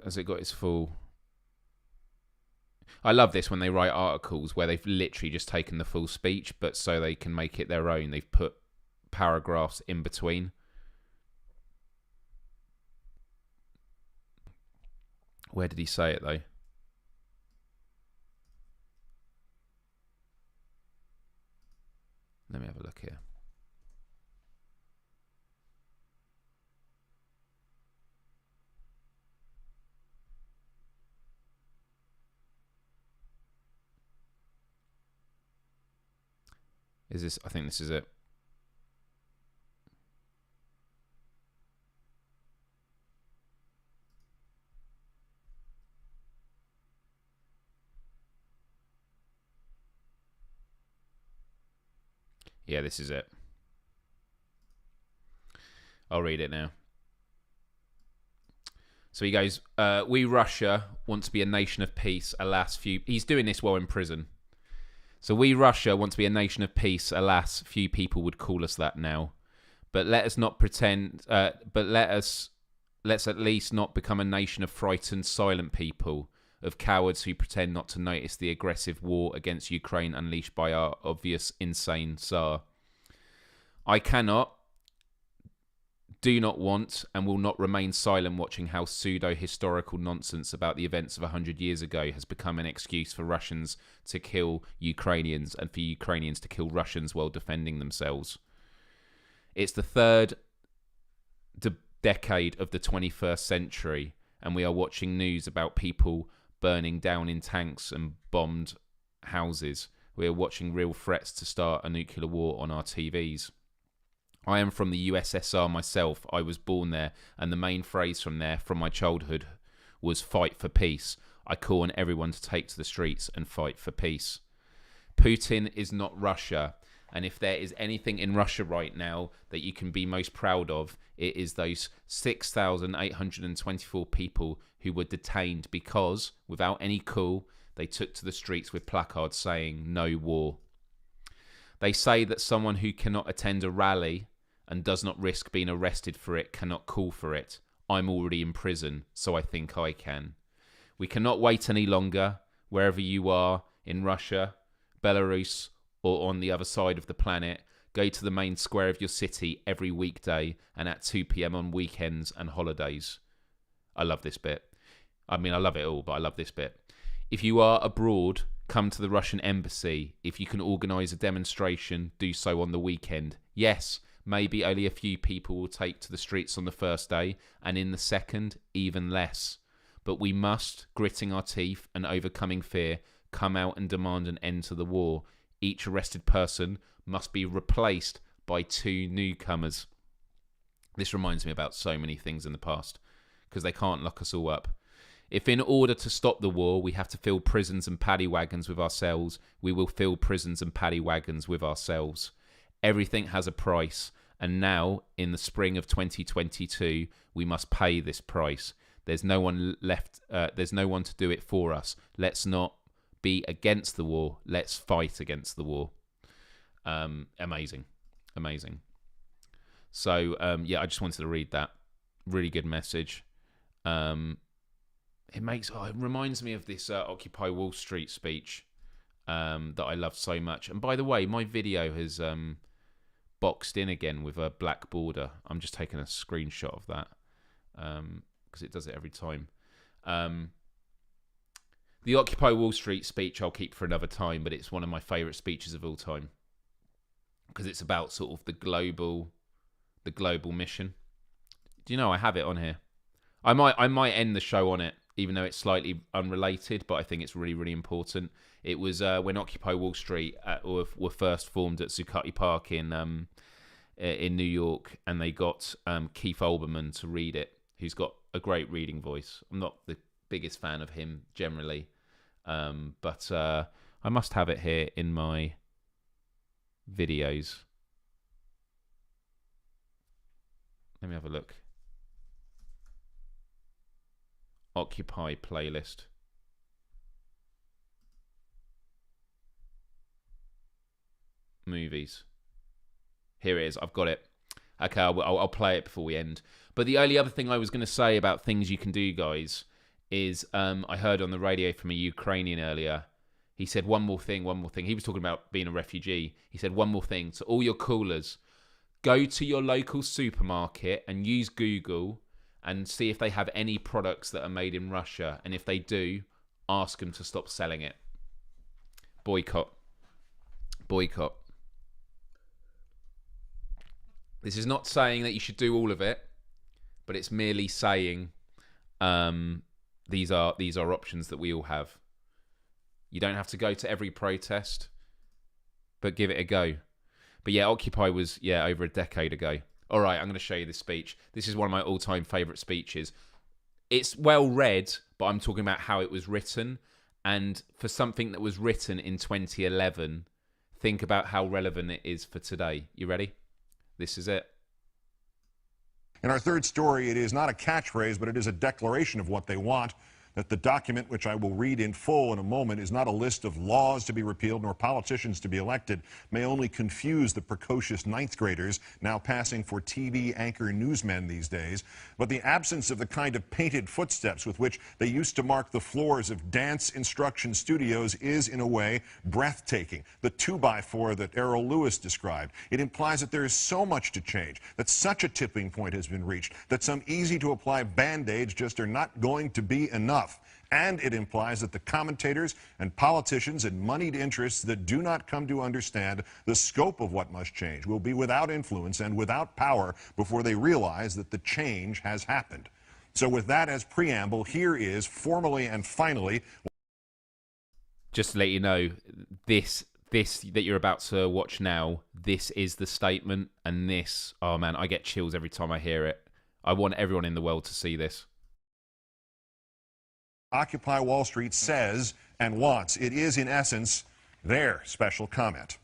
Has it got its full... I love this when they write articles where they've literally just taken the full speech, but so they can make it their own, they've put paragraphs in between. Where did he say it, though? Let me have a look here. Is this... I think this is it. Yeah, this is it. I'll read it now. So he goes, we, Russia, want to be a nation of peace. Alas, few... He's doing this while in prison. So we, Russia, want to be a nation of peace. Alas, few people would call us that now. But let us not pretend... let's at least not become a nation of frightened, silent people, of cowards who pretend not to notice the aggressive war against Ukraine unleashed by our obvious insane Tsar. I cannot, do not want, and will not remain silent watching how pseudo-historical nonsense about the events of 100 years ago has become an excuse for Russians to kill Ukrainians and for Ukrainians to kill Russians while defending themselves. It's the third decade of the 21st century, and we are watching news about people burning down in tanks and bombed houses. We are watching real threats to start a nuclear war on our TVs. I am from the USSR myself. I was born there, and the main phrase from there, from my childhood, was fight for peace. I call on everyone to take to the streets and fight for peace. Putin is not Russia, and if there is anything in Russia right now that you can be most proud of, it is those 6,824 people who were detained because, without any coup, they took to the streets with placards saying, "No war." They say that someone who cannot attend a rally and does not risk being arrested for it cannot call for it. I'm already in prison, so I think I can. We cannot wait any longer, wherever you are, in Russia, Belarus, or on the other side of the planet. Go to the main square of your city every weekday and at 2 p.m. on weekends and holidays. I love this bit. I mean, I love it all, but I love this bit. If you are abroad, come to the Russian embassy. If you can organise a demonstration, do so on the weekend. Yes, maybe only a few people will take to the streets on the first day, and in the second, even less. But we must, gritting our teeth and overcoming fear, come out and demand an end to the war. Each arrested person must be replaced by 2 newcomers. This reminds me about so many things in the past, because they can't lock us all up. If in order to stop the war, we have to fill prisons and paddy wagons with ourselves, we will fill prisons and paddy wagons with ourselves. Everything has a price, and now, in the spring of 2022, we must pay this price. There's no one left. There's no one to do it for us. Let's not be against the war. Let's fight against the war. Amazing. So, yeah, I just wanted to read that. Really good message. It reminds me of this Occupy Wall Street speech that I love so much. And by the way, my video has boxed in again with a black border. I'm just taking a screenshot of that because it does it every time. The Occupy Wall Street speech I'll keep for another time, but it's one of my favourite speeches of all time because it's about sort of the global mission. Do you know I have it on here? I might end the show on it, even though it's slightly unrelated, but I think it's really, really important. It was when Occupy Wall Street were first formed at Zuccotti Park in New York, and they got Keith Olbermann to read it, who's got a great reading voice. I'm not the biggest fan of him generally, But I must have it here in my videos. Let me have a look. Occupy playlist. Movies. Here it is. I've got it. Okay, I'll play it before we end. But the only other thing I was going to say about things you can do, guys, is I heard on the radio from a Ukrainian earlier. He said one more thing. He was talking about being a refugee. He said one more thing. To all your callers, go to your local supermarket and use Google and see if they have any products that are made in Russia. And if they do, ask them to stop selling it. Boycott. Boycott. This is not saying that you should do all of it, but it's merely saying these are options that we all have. You don't have to go to every protest, but give it a go. But yeah, Occupy was, over a decade ago. All right, I'm going to show you this speech. This is one of my all-time favourite speeches. It's well read, but I'm talking about how it was written. And for something that was written in 2011, think about how relevant it is for today. You ready? This is it. In our third story, it is not a catchphrase, but it is a declaration of what they want. That the document, which I will read in full in a moment, is not a list of laws to be repealed nor politicians to be elected, may only confuse the precocious ninth graders now passing for TV anchor newsmen these days. But the absence of the kind of painted footsteps with which they used to mark the floors of dance instruction studios is, in a way, breathtaking. The 2x4 that Errol Lewis described. It implies that there is so much to change, that such a tipping point has been reached, that some easy-to-apply band-aids just are not going to be enough. And it implies that the commentators and politicians and moneyed interests that do not come to understand the scope of what must change will be without influence and without power before they realize that the change has happened. So with that as preamble, here is formally and finally... Just to let you know, this that you're about to watch now, this is the statement, and this, oh man, I get chills every time I hear it. I want everyone in the world to see this. Occupy Wall Street says and wants. It is, in essence, their special comment.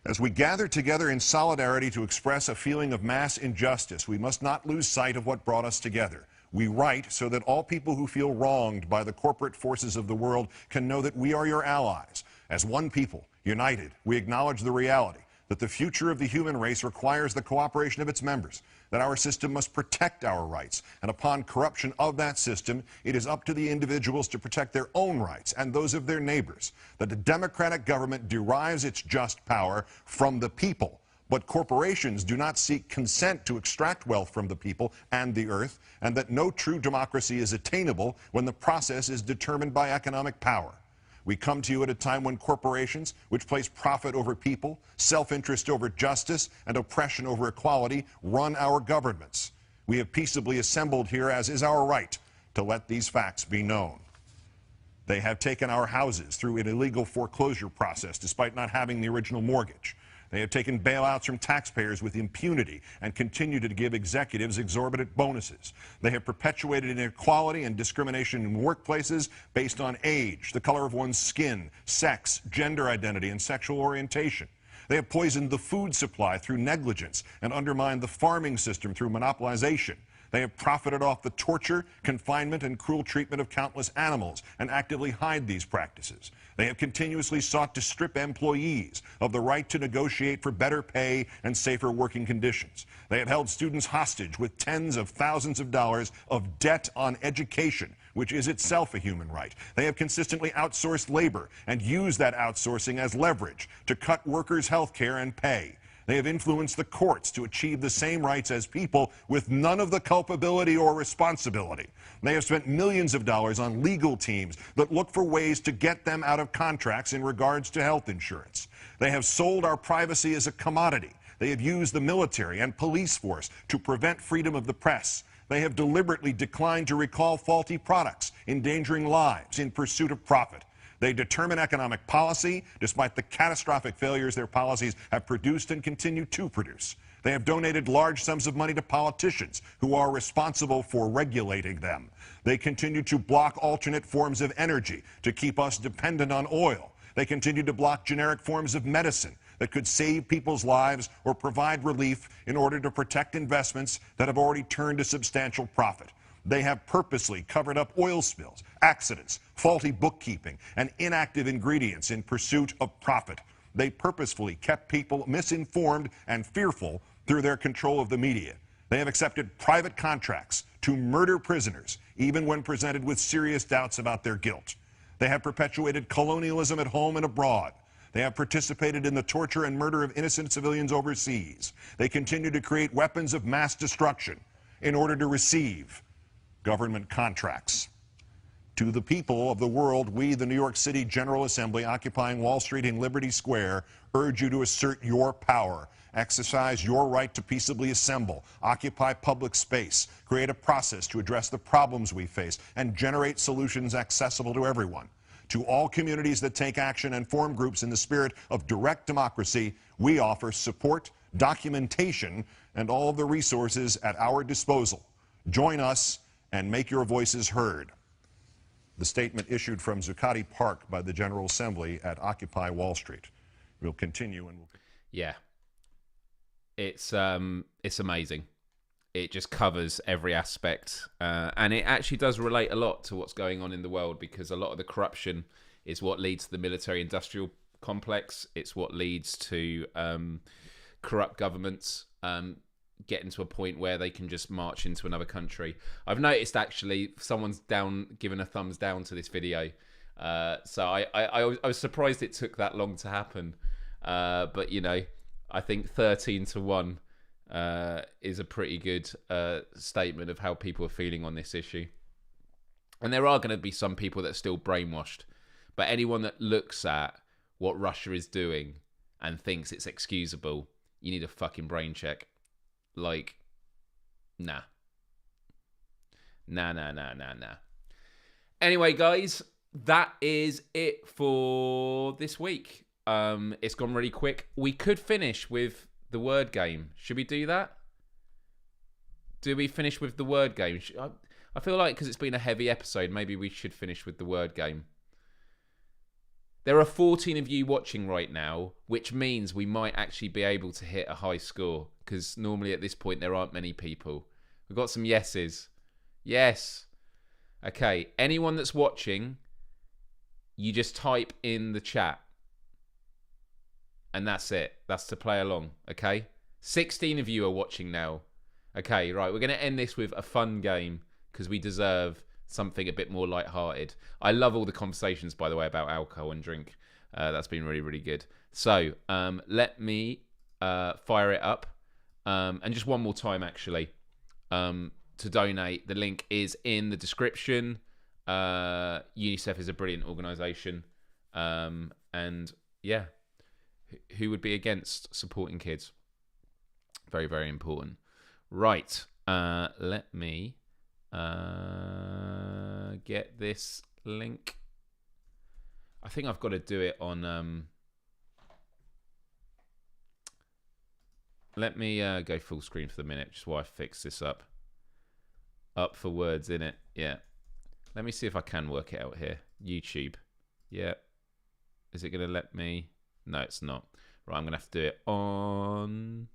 As we gather together in solidarity to express a feeling of mass injustice, we must not lose sight of what brought us together. We write so that all people who feel wronged by the corporate forces of the world can know that we are your allies. As one people, united, we acknowledge the reality that the future of the human race requires the cooperation of its members, that our system must protect our rights, and upon corruption of that system, it is up to the individuals to protect their own rights and those of their neighbors, that the democratic government derives its just power from the people, but corporations do not seek consent to extract wealth from the people and the earth, and that no true democracy is attainable when the process is determined by economic power. We come to you at a time when corporations, which place profit over people, self-interest over justice, and oppression over equality, run our governments. We have peaceably assembled here, as is our right, to let these facts be known. They have taken our houses through an illegal foreclosure process, despite not having the original mortgage. They have taken bailouts from taxpayers with impunity and continue to give executives exorbitant bonuses. They have perpetuated inequality and discrimination in workplaces based on age, the color of one's skin, sex, gender identity, and sexual orientation. They have poisoned the food supply through negligence and undermined the farming system through monopolization. They have profited off the torture, confinement, and cruel treatment of countless animals and actively hide these practices. They have continuously sought to strip employees of the right to negotiate for better pay and safer working conditions. They have held students hostage with tens of thousands of dollars of debt on education, which is itself a human right. They have consistently outsourced labor and used that outsourcing as leverage to cut workers' health care and pay. They have influenced the courts to achieve the same rights as people with none of the culpability or responsibility. They have spent millions of dollars on legal teams that look for ways to get them out of contracts in regards to health insurance. They have sold our privacy as a commodity. They have used the military and police force to prevent freedom of the press. They have deliberately declined to recall faulty products, endangering lives in pursuit of profit. They determine economic policy despite the catastrophic failures their policies have produced and continue to produce. They have donated large sums of money to politicians who are responsible for regulating them. They continue to block alternate forms of energy to keep us dependent on oil. They continue to block generic forms of medicine that could save people's lives or provide relief in order to protect investments that have already turned a substantial profit. They have purposely covered up oil spills, accidents, faulty bookkeeping, and inactive ingredients in pursuit of profit. They purposefully kept people misinformed and fearful through their control of the media. They have accepted private contracts to murder prisoners, even when presented with serious doubts about their guilt. They have perpetuated colonialism at home and abroad. They have participated in the torture and murder of innocent civilians overseas. They continue to create weapons of mass destruction in order to receive government contracts. To the people of the world, we, the New York City General Assembly, occupying Wall Street and Liberty Square, urge you to assert your power, exercise your right to peaceably assemble, occupy public space, create a process to address the problems we face, and generate solutions accessible to everyone. To all communities that take action and form groups in the spirit of direct democracy, we offer support, documentation, and all of the resources at our disposal. Join us and make your voices heard. The statement issued from Zuccotti Park by the General Assembly at Occupy Wall Street. We'll continue and we'll... Yeah. It's amazing. It just covers every aspect, and it actually does relate a lot to what's going on in the world, because a lot of the corruption is what leads to the military-industrial complex. It's what leads to corrupt governments getting to a point where they can just march into another country. I've noticed actually someone's given a thumbs down to this video, so I was surprised it took that long to happen. But you know, I think 13-1 is a pretty good statement of how people are feeling on this issue. And there are going to be some people that are still brainwashed, but anyone that looks at what Russia is doing and thinks it's excusable, you need a fucking brain check. Like, nah. Nah. Anyway, guys, that is it for this week. It's gone really quick. We could finish with the word game. Should we do that? Do we finish with the word game? I feel like because it's been a heavy episode, maybe we should finish with the word game. There are 14 of you watching right now, which means we might actually be able to hit a high score, because normally at this point there aren't many people. We've got some yeses. Yes. Okay, anyone that's watching, you just type in the chat. And that's it. That's to play along, okay? 16 of you are watching now. Okay, right, we're going to end this with a fun game, because we deserve something a bit more lighthearted. I love all the conversations, by the way, about alcohol and drink. That's been really, really good. So let me fire it up. And just one more time, actually, to donate. The link is in the description. UNICEF is a brilliant organisation. And yeah, who would be against supporting kids? Very, very important. Right. Let me get this link. I think I've got to do it on let me go full screen for the minute, just while I fix this up for words in it. Yeah, let me see if I can work it out here. YouTube. Yeah, is it gonna let me? No, it's not. Right, I'm gonna have to do it on...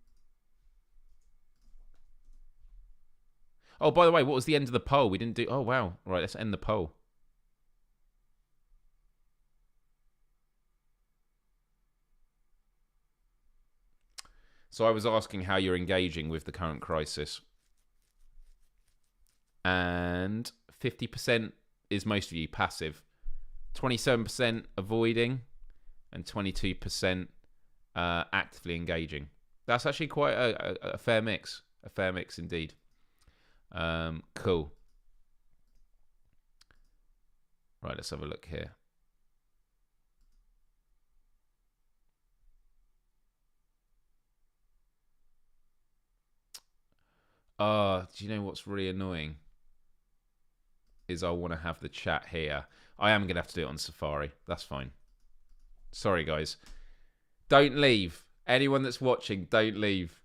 Oh, by the way, what was the end of the poll? We didn't do... Oh, wow. Right, let's end the poll. So I was asking how you're engaging with the current crisis. And 50% is most of you passive. 27% avoiding. And 22% actively engaging. That's actually quite a fair mix. A fair mix indeed. Cool. Right, let's have a look here. Do you know what's really annoying? Is I want to have the chat here. I am going to have to do it on Safari. That's fine. Sorry, guys. Don't leave. Anyone that's watching, don't leave.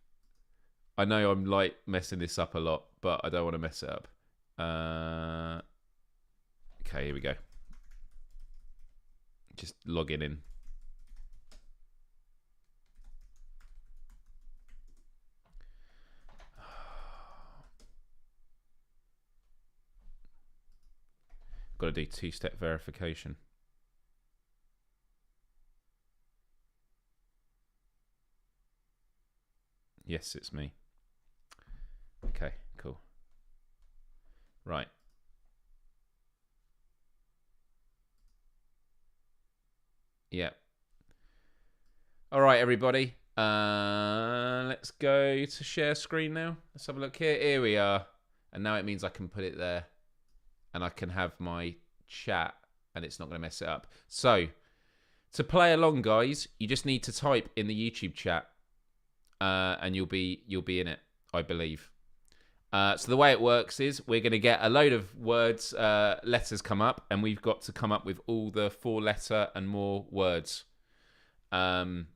I know I'm like messing this up a lot, but I don't want to mess it up. Okay, here we go. Just logging in. Got to do two-step verification. Yes, it's me. Okay, cool. Right. Yeah. All right, everybody. Let's go to share screen now. Let's have a look here. Here we are. And now it means I can put it there. And I can have my chat. And it's not going to mess it up. So, to play along, guys, you just need to type in the YouTube chat. And you'll be in it, I believe. So the way it works is we're going to get a load of words, letters come up, and we've got to come up with all the 4-letter and more words. And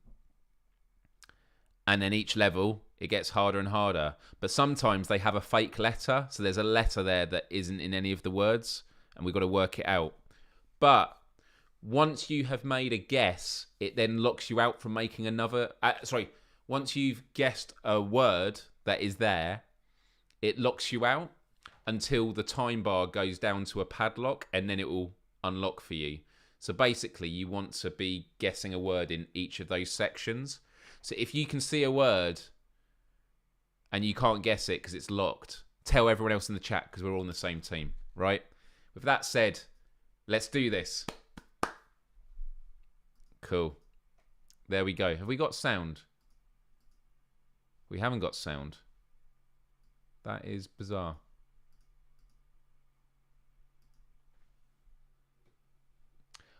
then each level, it gets harder and harder. But sometimes they have a fake letter, so there's a letter there that isn't in any of the words, and we've got to work it out. But once you have made a guess, it then locks you out from making another... Once you've guessed a word that is there, it locks you out until the time bar goes down to a padlock, and then it will unlock for you. So basically, you want to be guessing a word in each of those sections. So if you can see a word and you can't guess it because it's locked, tell everyone else in the chat because we're all on the same team, right? With that said, let's do this. Cool. There we go. Have we got sound? We haven't got sound. That is bizarre.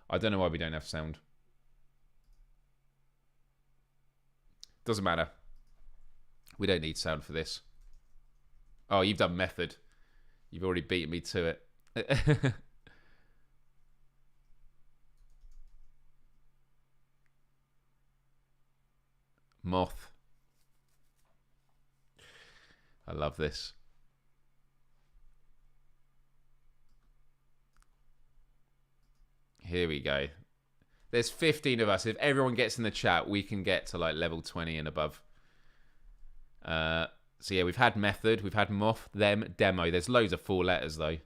I don't know why we don't have sound. Doesn't matter. We don't need sound for this. Oh, you've done method. You've already beaten me to it. Moth. I love this. Here we go. There's 15 of us. If everyone gets in the chat, we can get to like level 20 and above. So yeah, we've had method, we've had moth, them, demo. There's loads of 4 letters though.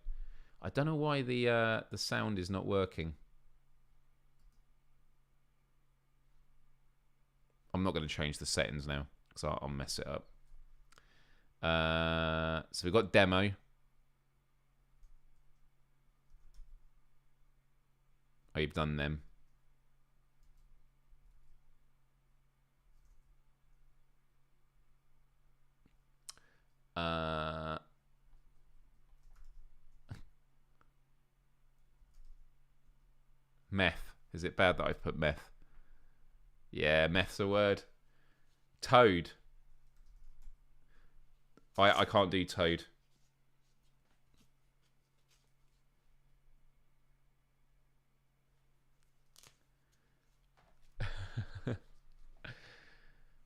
I don't know why the sound is not working. I'm not going to change the settings now because I'll mess it up. So we've got demo. Oh, you've done them. Meth. Is it bad that I've put meth? Yeah, meth's a word. Toad. I can't do toad.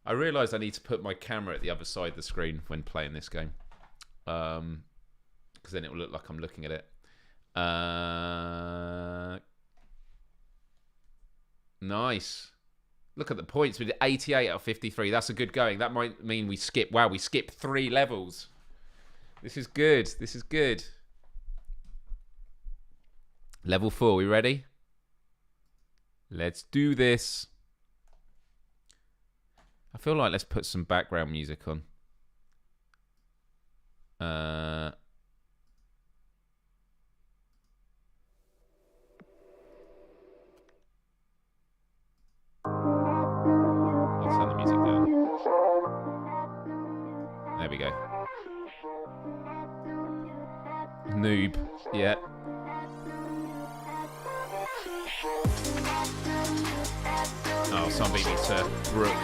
I realise I need to put my camera at the other side of the screen when playing this game. Because then it will look like I'm looking at it. Nice. Look at the points. We did 88 out of 53. That's a good going. That might mean we skip. Wow, we skipped 3 levels. This is good. This is good. Level 4. We ready? Let's do this. I feel like let's put some background music on. I'll turn the music down. There we go. Noob. Yeah. Oh, someone beat me to Rook.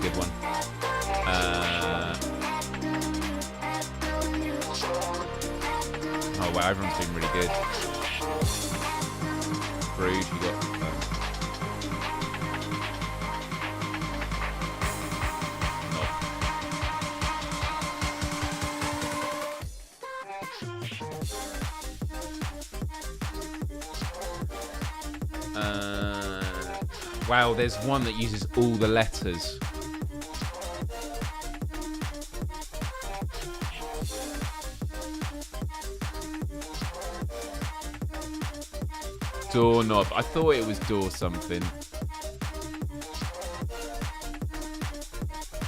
Good one. Oh wow, everyone's been really good. screwed. You got. Wow, there's one that uses all the letters. Doorknob. I thought it was door something.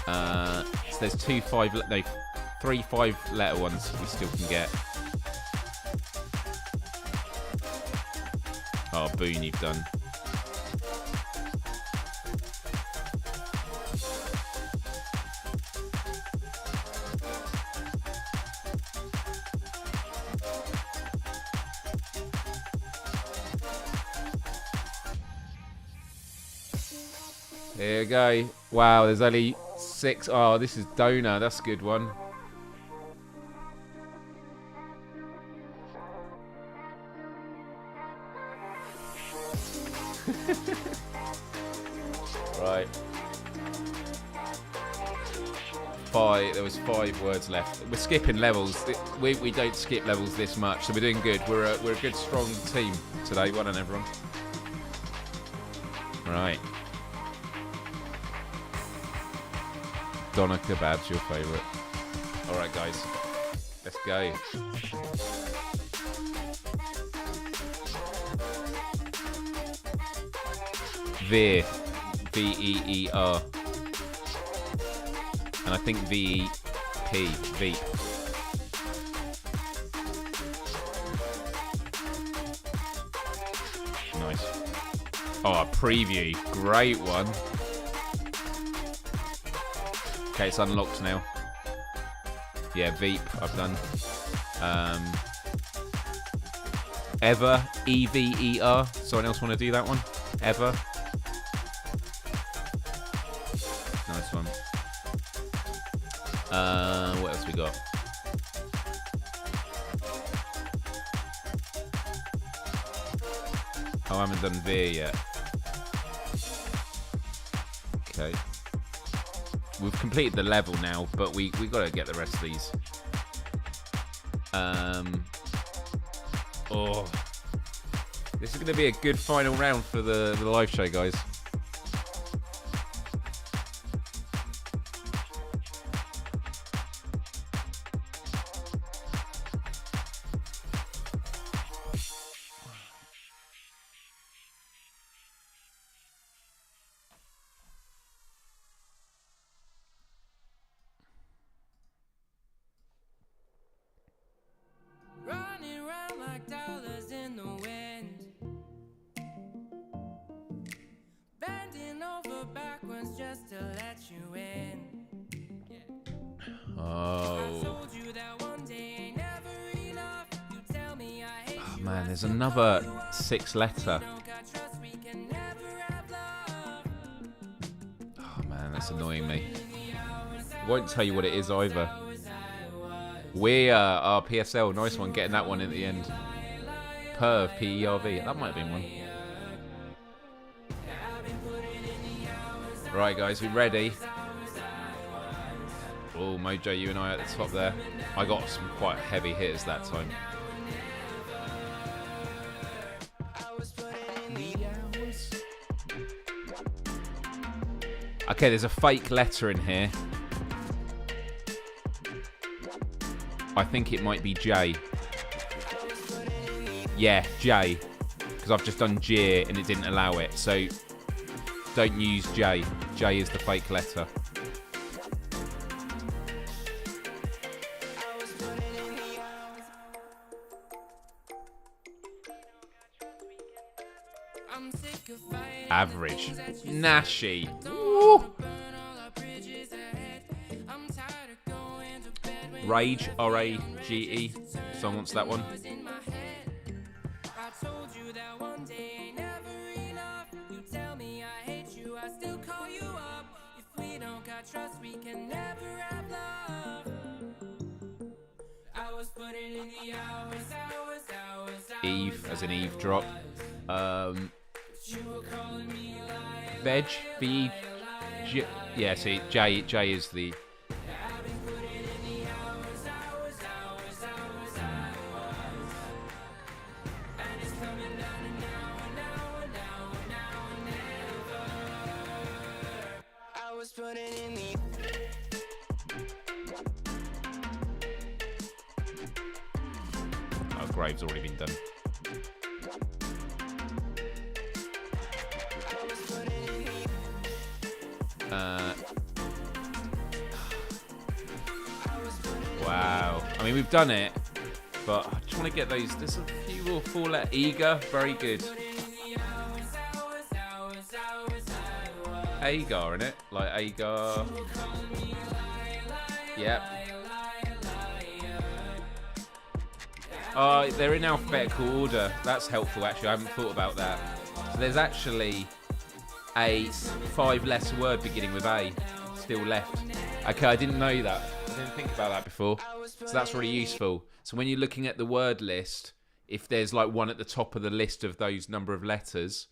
So there's three 5-letter ones we still can get. Oh, Boone, you've done. Here we go. Wow, there's only 6. Oh, this is Donor. That's a good one. Right. There was 5 words left. We're skipping levels. We don't skip levels this much, so we're doing good. We're a good, strong team today. Well done, everyone. Right. Doner kebab's your favourite. All right, guys. Let's go. Veer. V-E-E-R. And I think V-E-P. Veep. Nice. Oh, a preview. Great one. Okay, it's unlocked now. Yeah, Veep, I've done. Ever. E-V-E-R. Someone else want to do that one? Ever. Nice one. What else we got? Oh, I haven't done Veer yet. Okay. We've completed the level now, but we got to get the rest of these. Oh, this is going to be a good final round for the live show, guys. Man, there's another 6-letter. Oh man, that's annoying me. Won't tell you what it is either. Our PSL, nice one, getting that one in the end. Perv, P-E-R-V, that might have been one. Right guys, we ready? Oh, Mojo, you and I at the top there. I got some quite heavy hitters that time. Okay, there's a fake letter in here. I think it might be J. Yeah, J. Because I've just done J and it didn't allow it. So don't use J. J is the fake letter. Average. Nashi. Woo. Rage. R-A-G-E. Someone wants that one. Eve, as in eavesdrop. Veg, V, J. Yeah, see, J is the. Oh, Grave's already been done. Wow. I mean, we've done it, but I just want to get those. There's a few more four-letter. Eager, very good. Agar, innit? Like Agar. Yep. They're in alphabetical order. That's helpful, actually. I haven't thought about that. So there's actually a 5-letter word beginning with A still left. Okay, I didn't know that. I didn't think about that before. So that's really useful. So when you're looking at the word list, if there's like one at the top of the list of those number of letters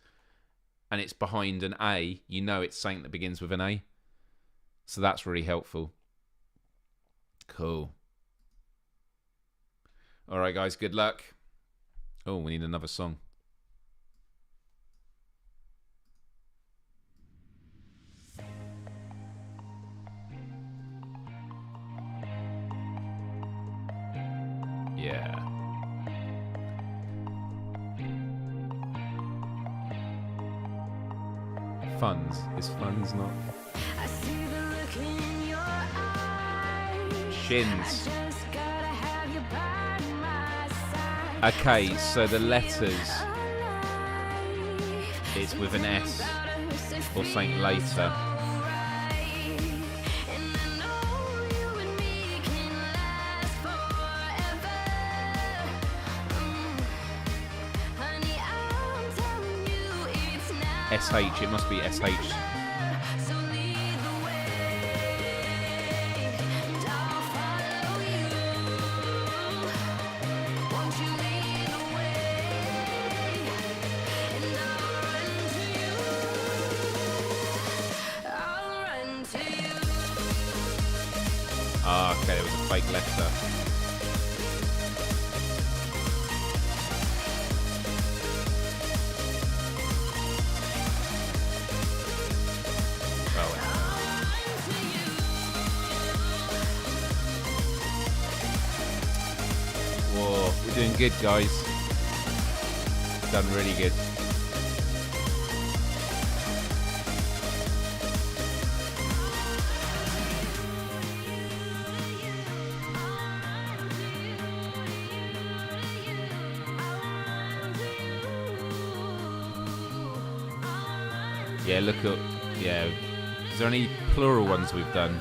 and it's behind an A, you know it's something that begins with an A. So that's really helpful. Cool. All right, guys, good luck. Oh, we need another song. Yeah. Funds. Is funds not? Shins. Okay, so the letters, it's with an S or something later. SH, it must be SH. Ah, okay, there was a fake letter. Whoa, we're doing good, guys. Done really good. Yeah, look up. Yeah. Is there any plural ones we've done?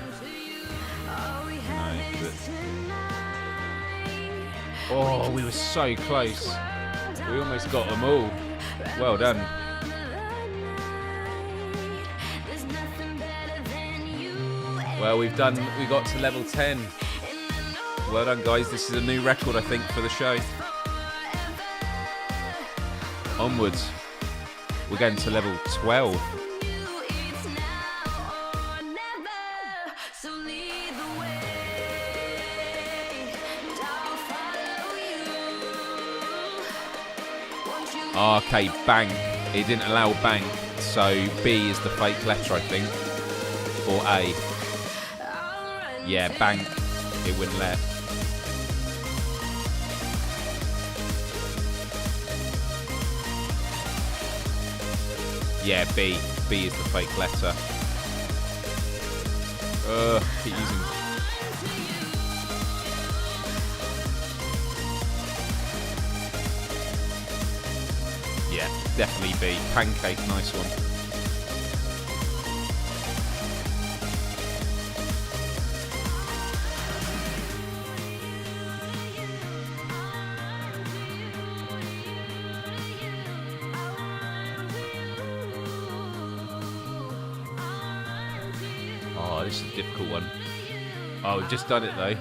No. But... Oh, we were so close. We almost got them all. Well done. Well, we got to level 10. Well done, guys. This is a new record, I think, for the show. Onwards. We're going to level 12. Okay, bank. It didn't allow bank, so B is the fake letter, I think. Or A. Yeah, bank. It wouldn't let. Yeah, B. B is the fake letter. Keep using... Yeah, definitely B. Pancake, nice one. Oh, this is a difficult one. Oh, we've just done it though.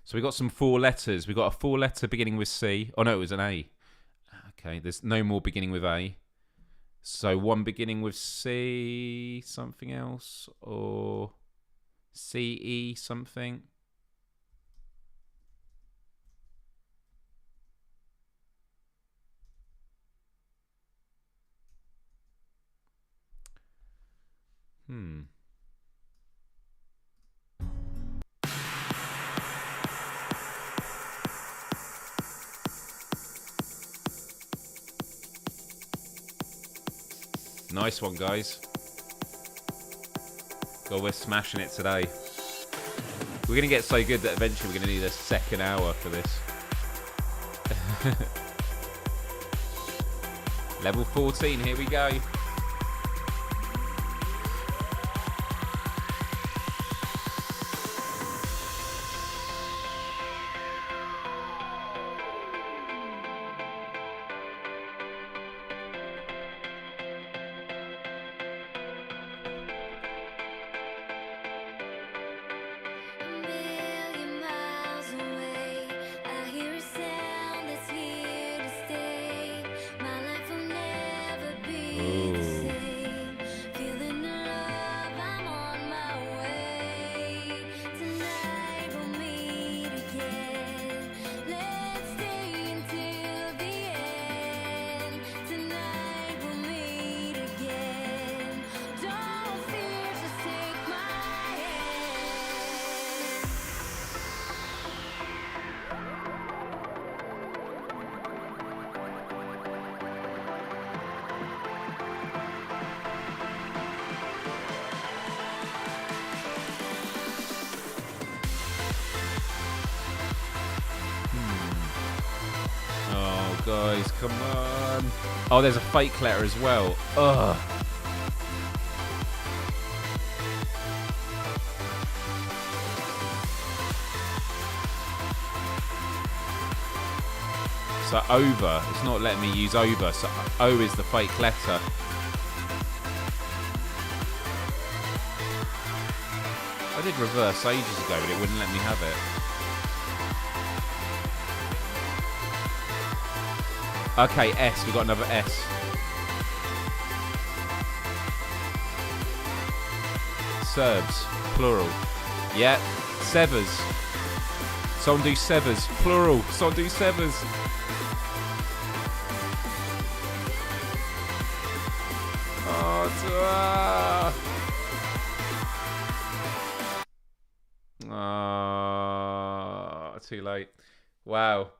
So we got some 4 letters. We got a 4-letter beginning with C. Oh no, it was an A. Okay, there's no more beginning with A. So one beginning with C, something else, or CE something. Nice one, guys. God, we're smashing it today. We're going to get so good that eventually we're going to need a second hour for this. Level 14, here we go. Guys, come on. Oh, there's a fake letter as well. Ugh. So over, it's not letting me use over, so O is the fake letter. I did reverse ages ago, but it wouldn't let me have it. Okay, S. We got another S. Serbs, plural. Yeah, severs. Someone do severs, plural. Someone do severs. Too late. Wow.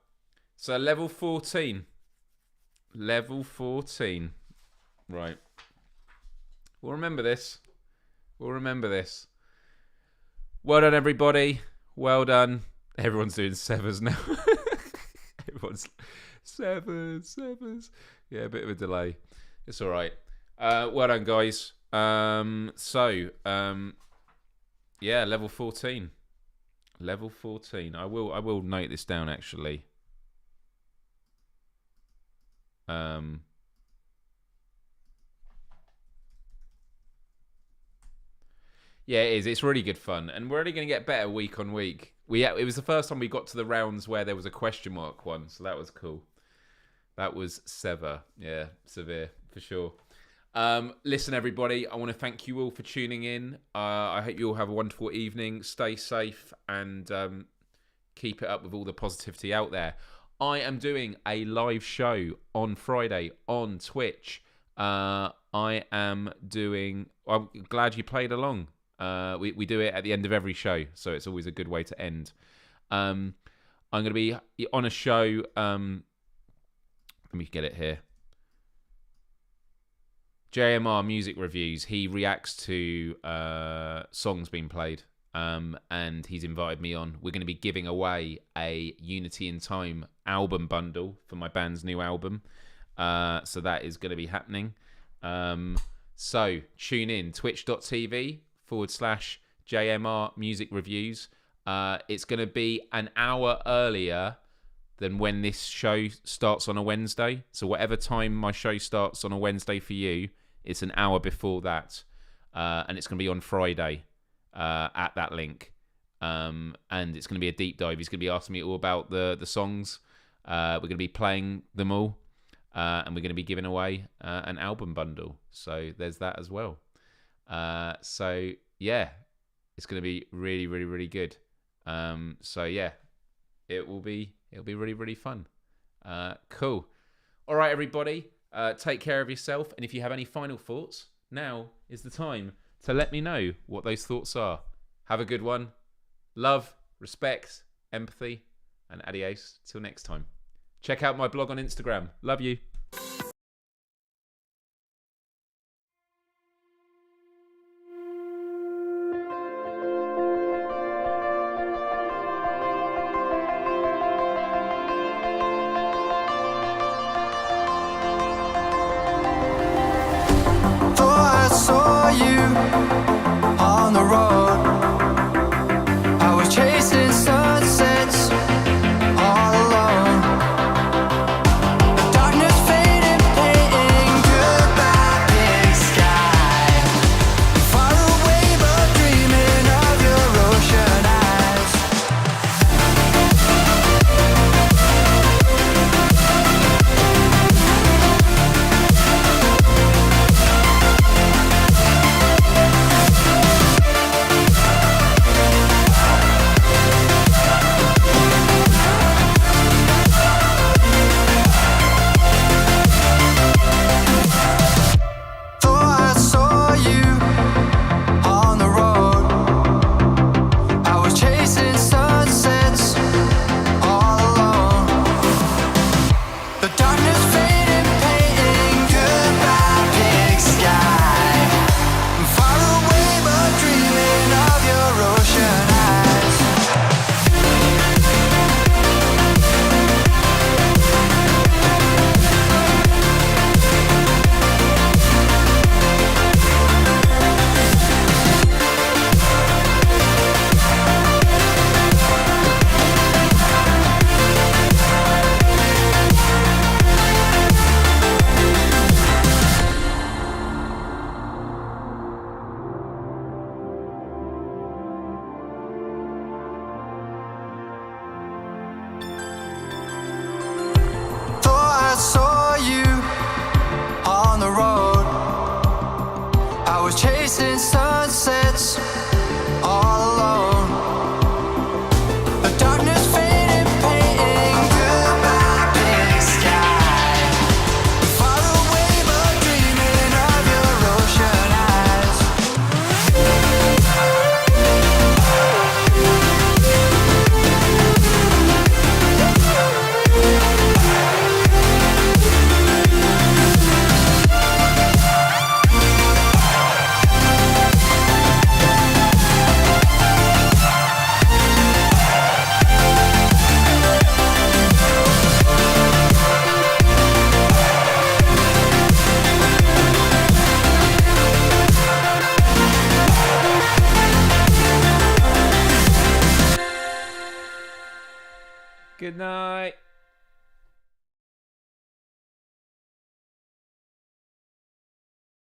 So level 14. Level 14. Right. We'll remember this. We'll remember this. Well done, everybody. Well done. Everyone's doing severs now. Everyone's severs. Yeah, a bit of a delay. It's all right. Well done, guys. Yeah, level 14. Level 14. I will note this down, actually. Yeah, it is. It's really good fun, and we're only going to get better week on week. It was the first time we got to the rounds where there was a question mark one, so that was cool. That was severe, for sure. Listen, everybody, I want to thank you all for tuning in. I hope you all have a wonderful evening. Stay safe and keep it up with all the positivity out there. I am doing a live show on Friday on Twitch. I'm glad you played along. We do it at the end of every show, so it's always a good way to end. I'm going to be on a show. Let me get it here. JMR Music Reviews. He reacts to songs being played, and he's invited me on. We're going to be giving away a Unity in Time album bundle for my band's new album. So that is going to be happening. So tune in, twitch.tv/JMR Music Reviews. It's going to be an hour earlier than when this show starts on a Wednesday. So whatever time my show starts on a Wednesday for you, it's an hour before that. And it's going to be on Friday at that link. and it's going to be a deep dive. He's going to be asking me all about the songs. We're going to be playing them all, and we're going to be giving away an album bundle. So there's that as well. So yeah, it's going to be really, really, really good. So yeah, it'll be really, really fun. Cool. All right, everybody, take care of yourself. And if you have any final thoughts, now is the time to let me know what those thoughts are. Have a good one. Love, respect, empathy, and adios till next time. Check out my blog on Instagram. Love you. I saw you on the road. I was chasing sunsets all alone. The darkness faded, painting goodbye, big sky. Far away, but dreaming of your ocean eyes. I saw you on the road. I was chasing sunsets all alone. The darkness faded, painting goodbye, big sky. I'm far away, but dreaming of your ocean eyes. I saw you on the road. I was chasing sunsets all alone. The darkness faded, painting goodbye, big sky. Far away, but dreaming of your ocean eyes. Good night.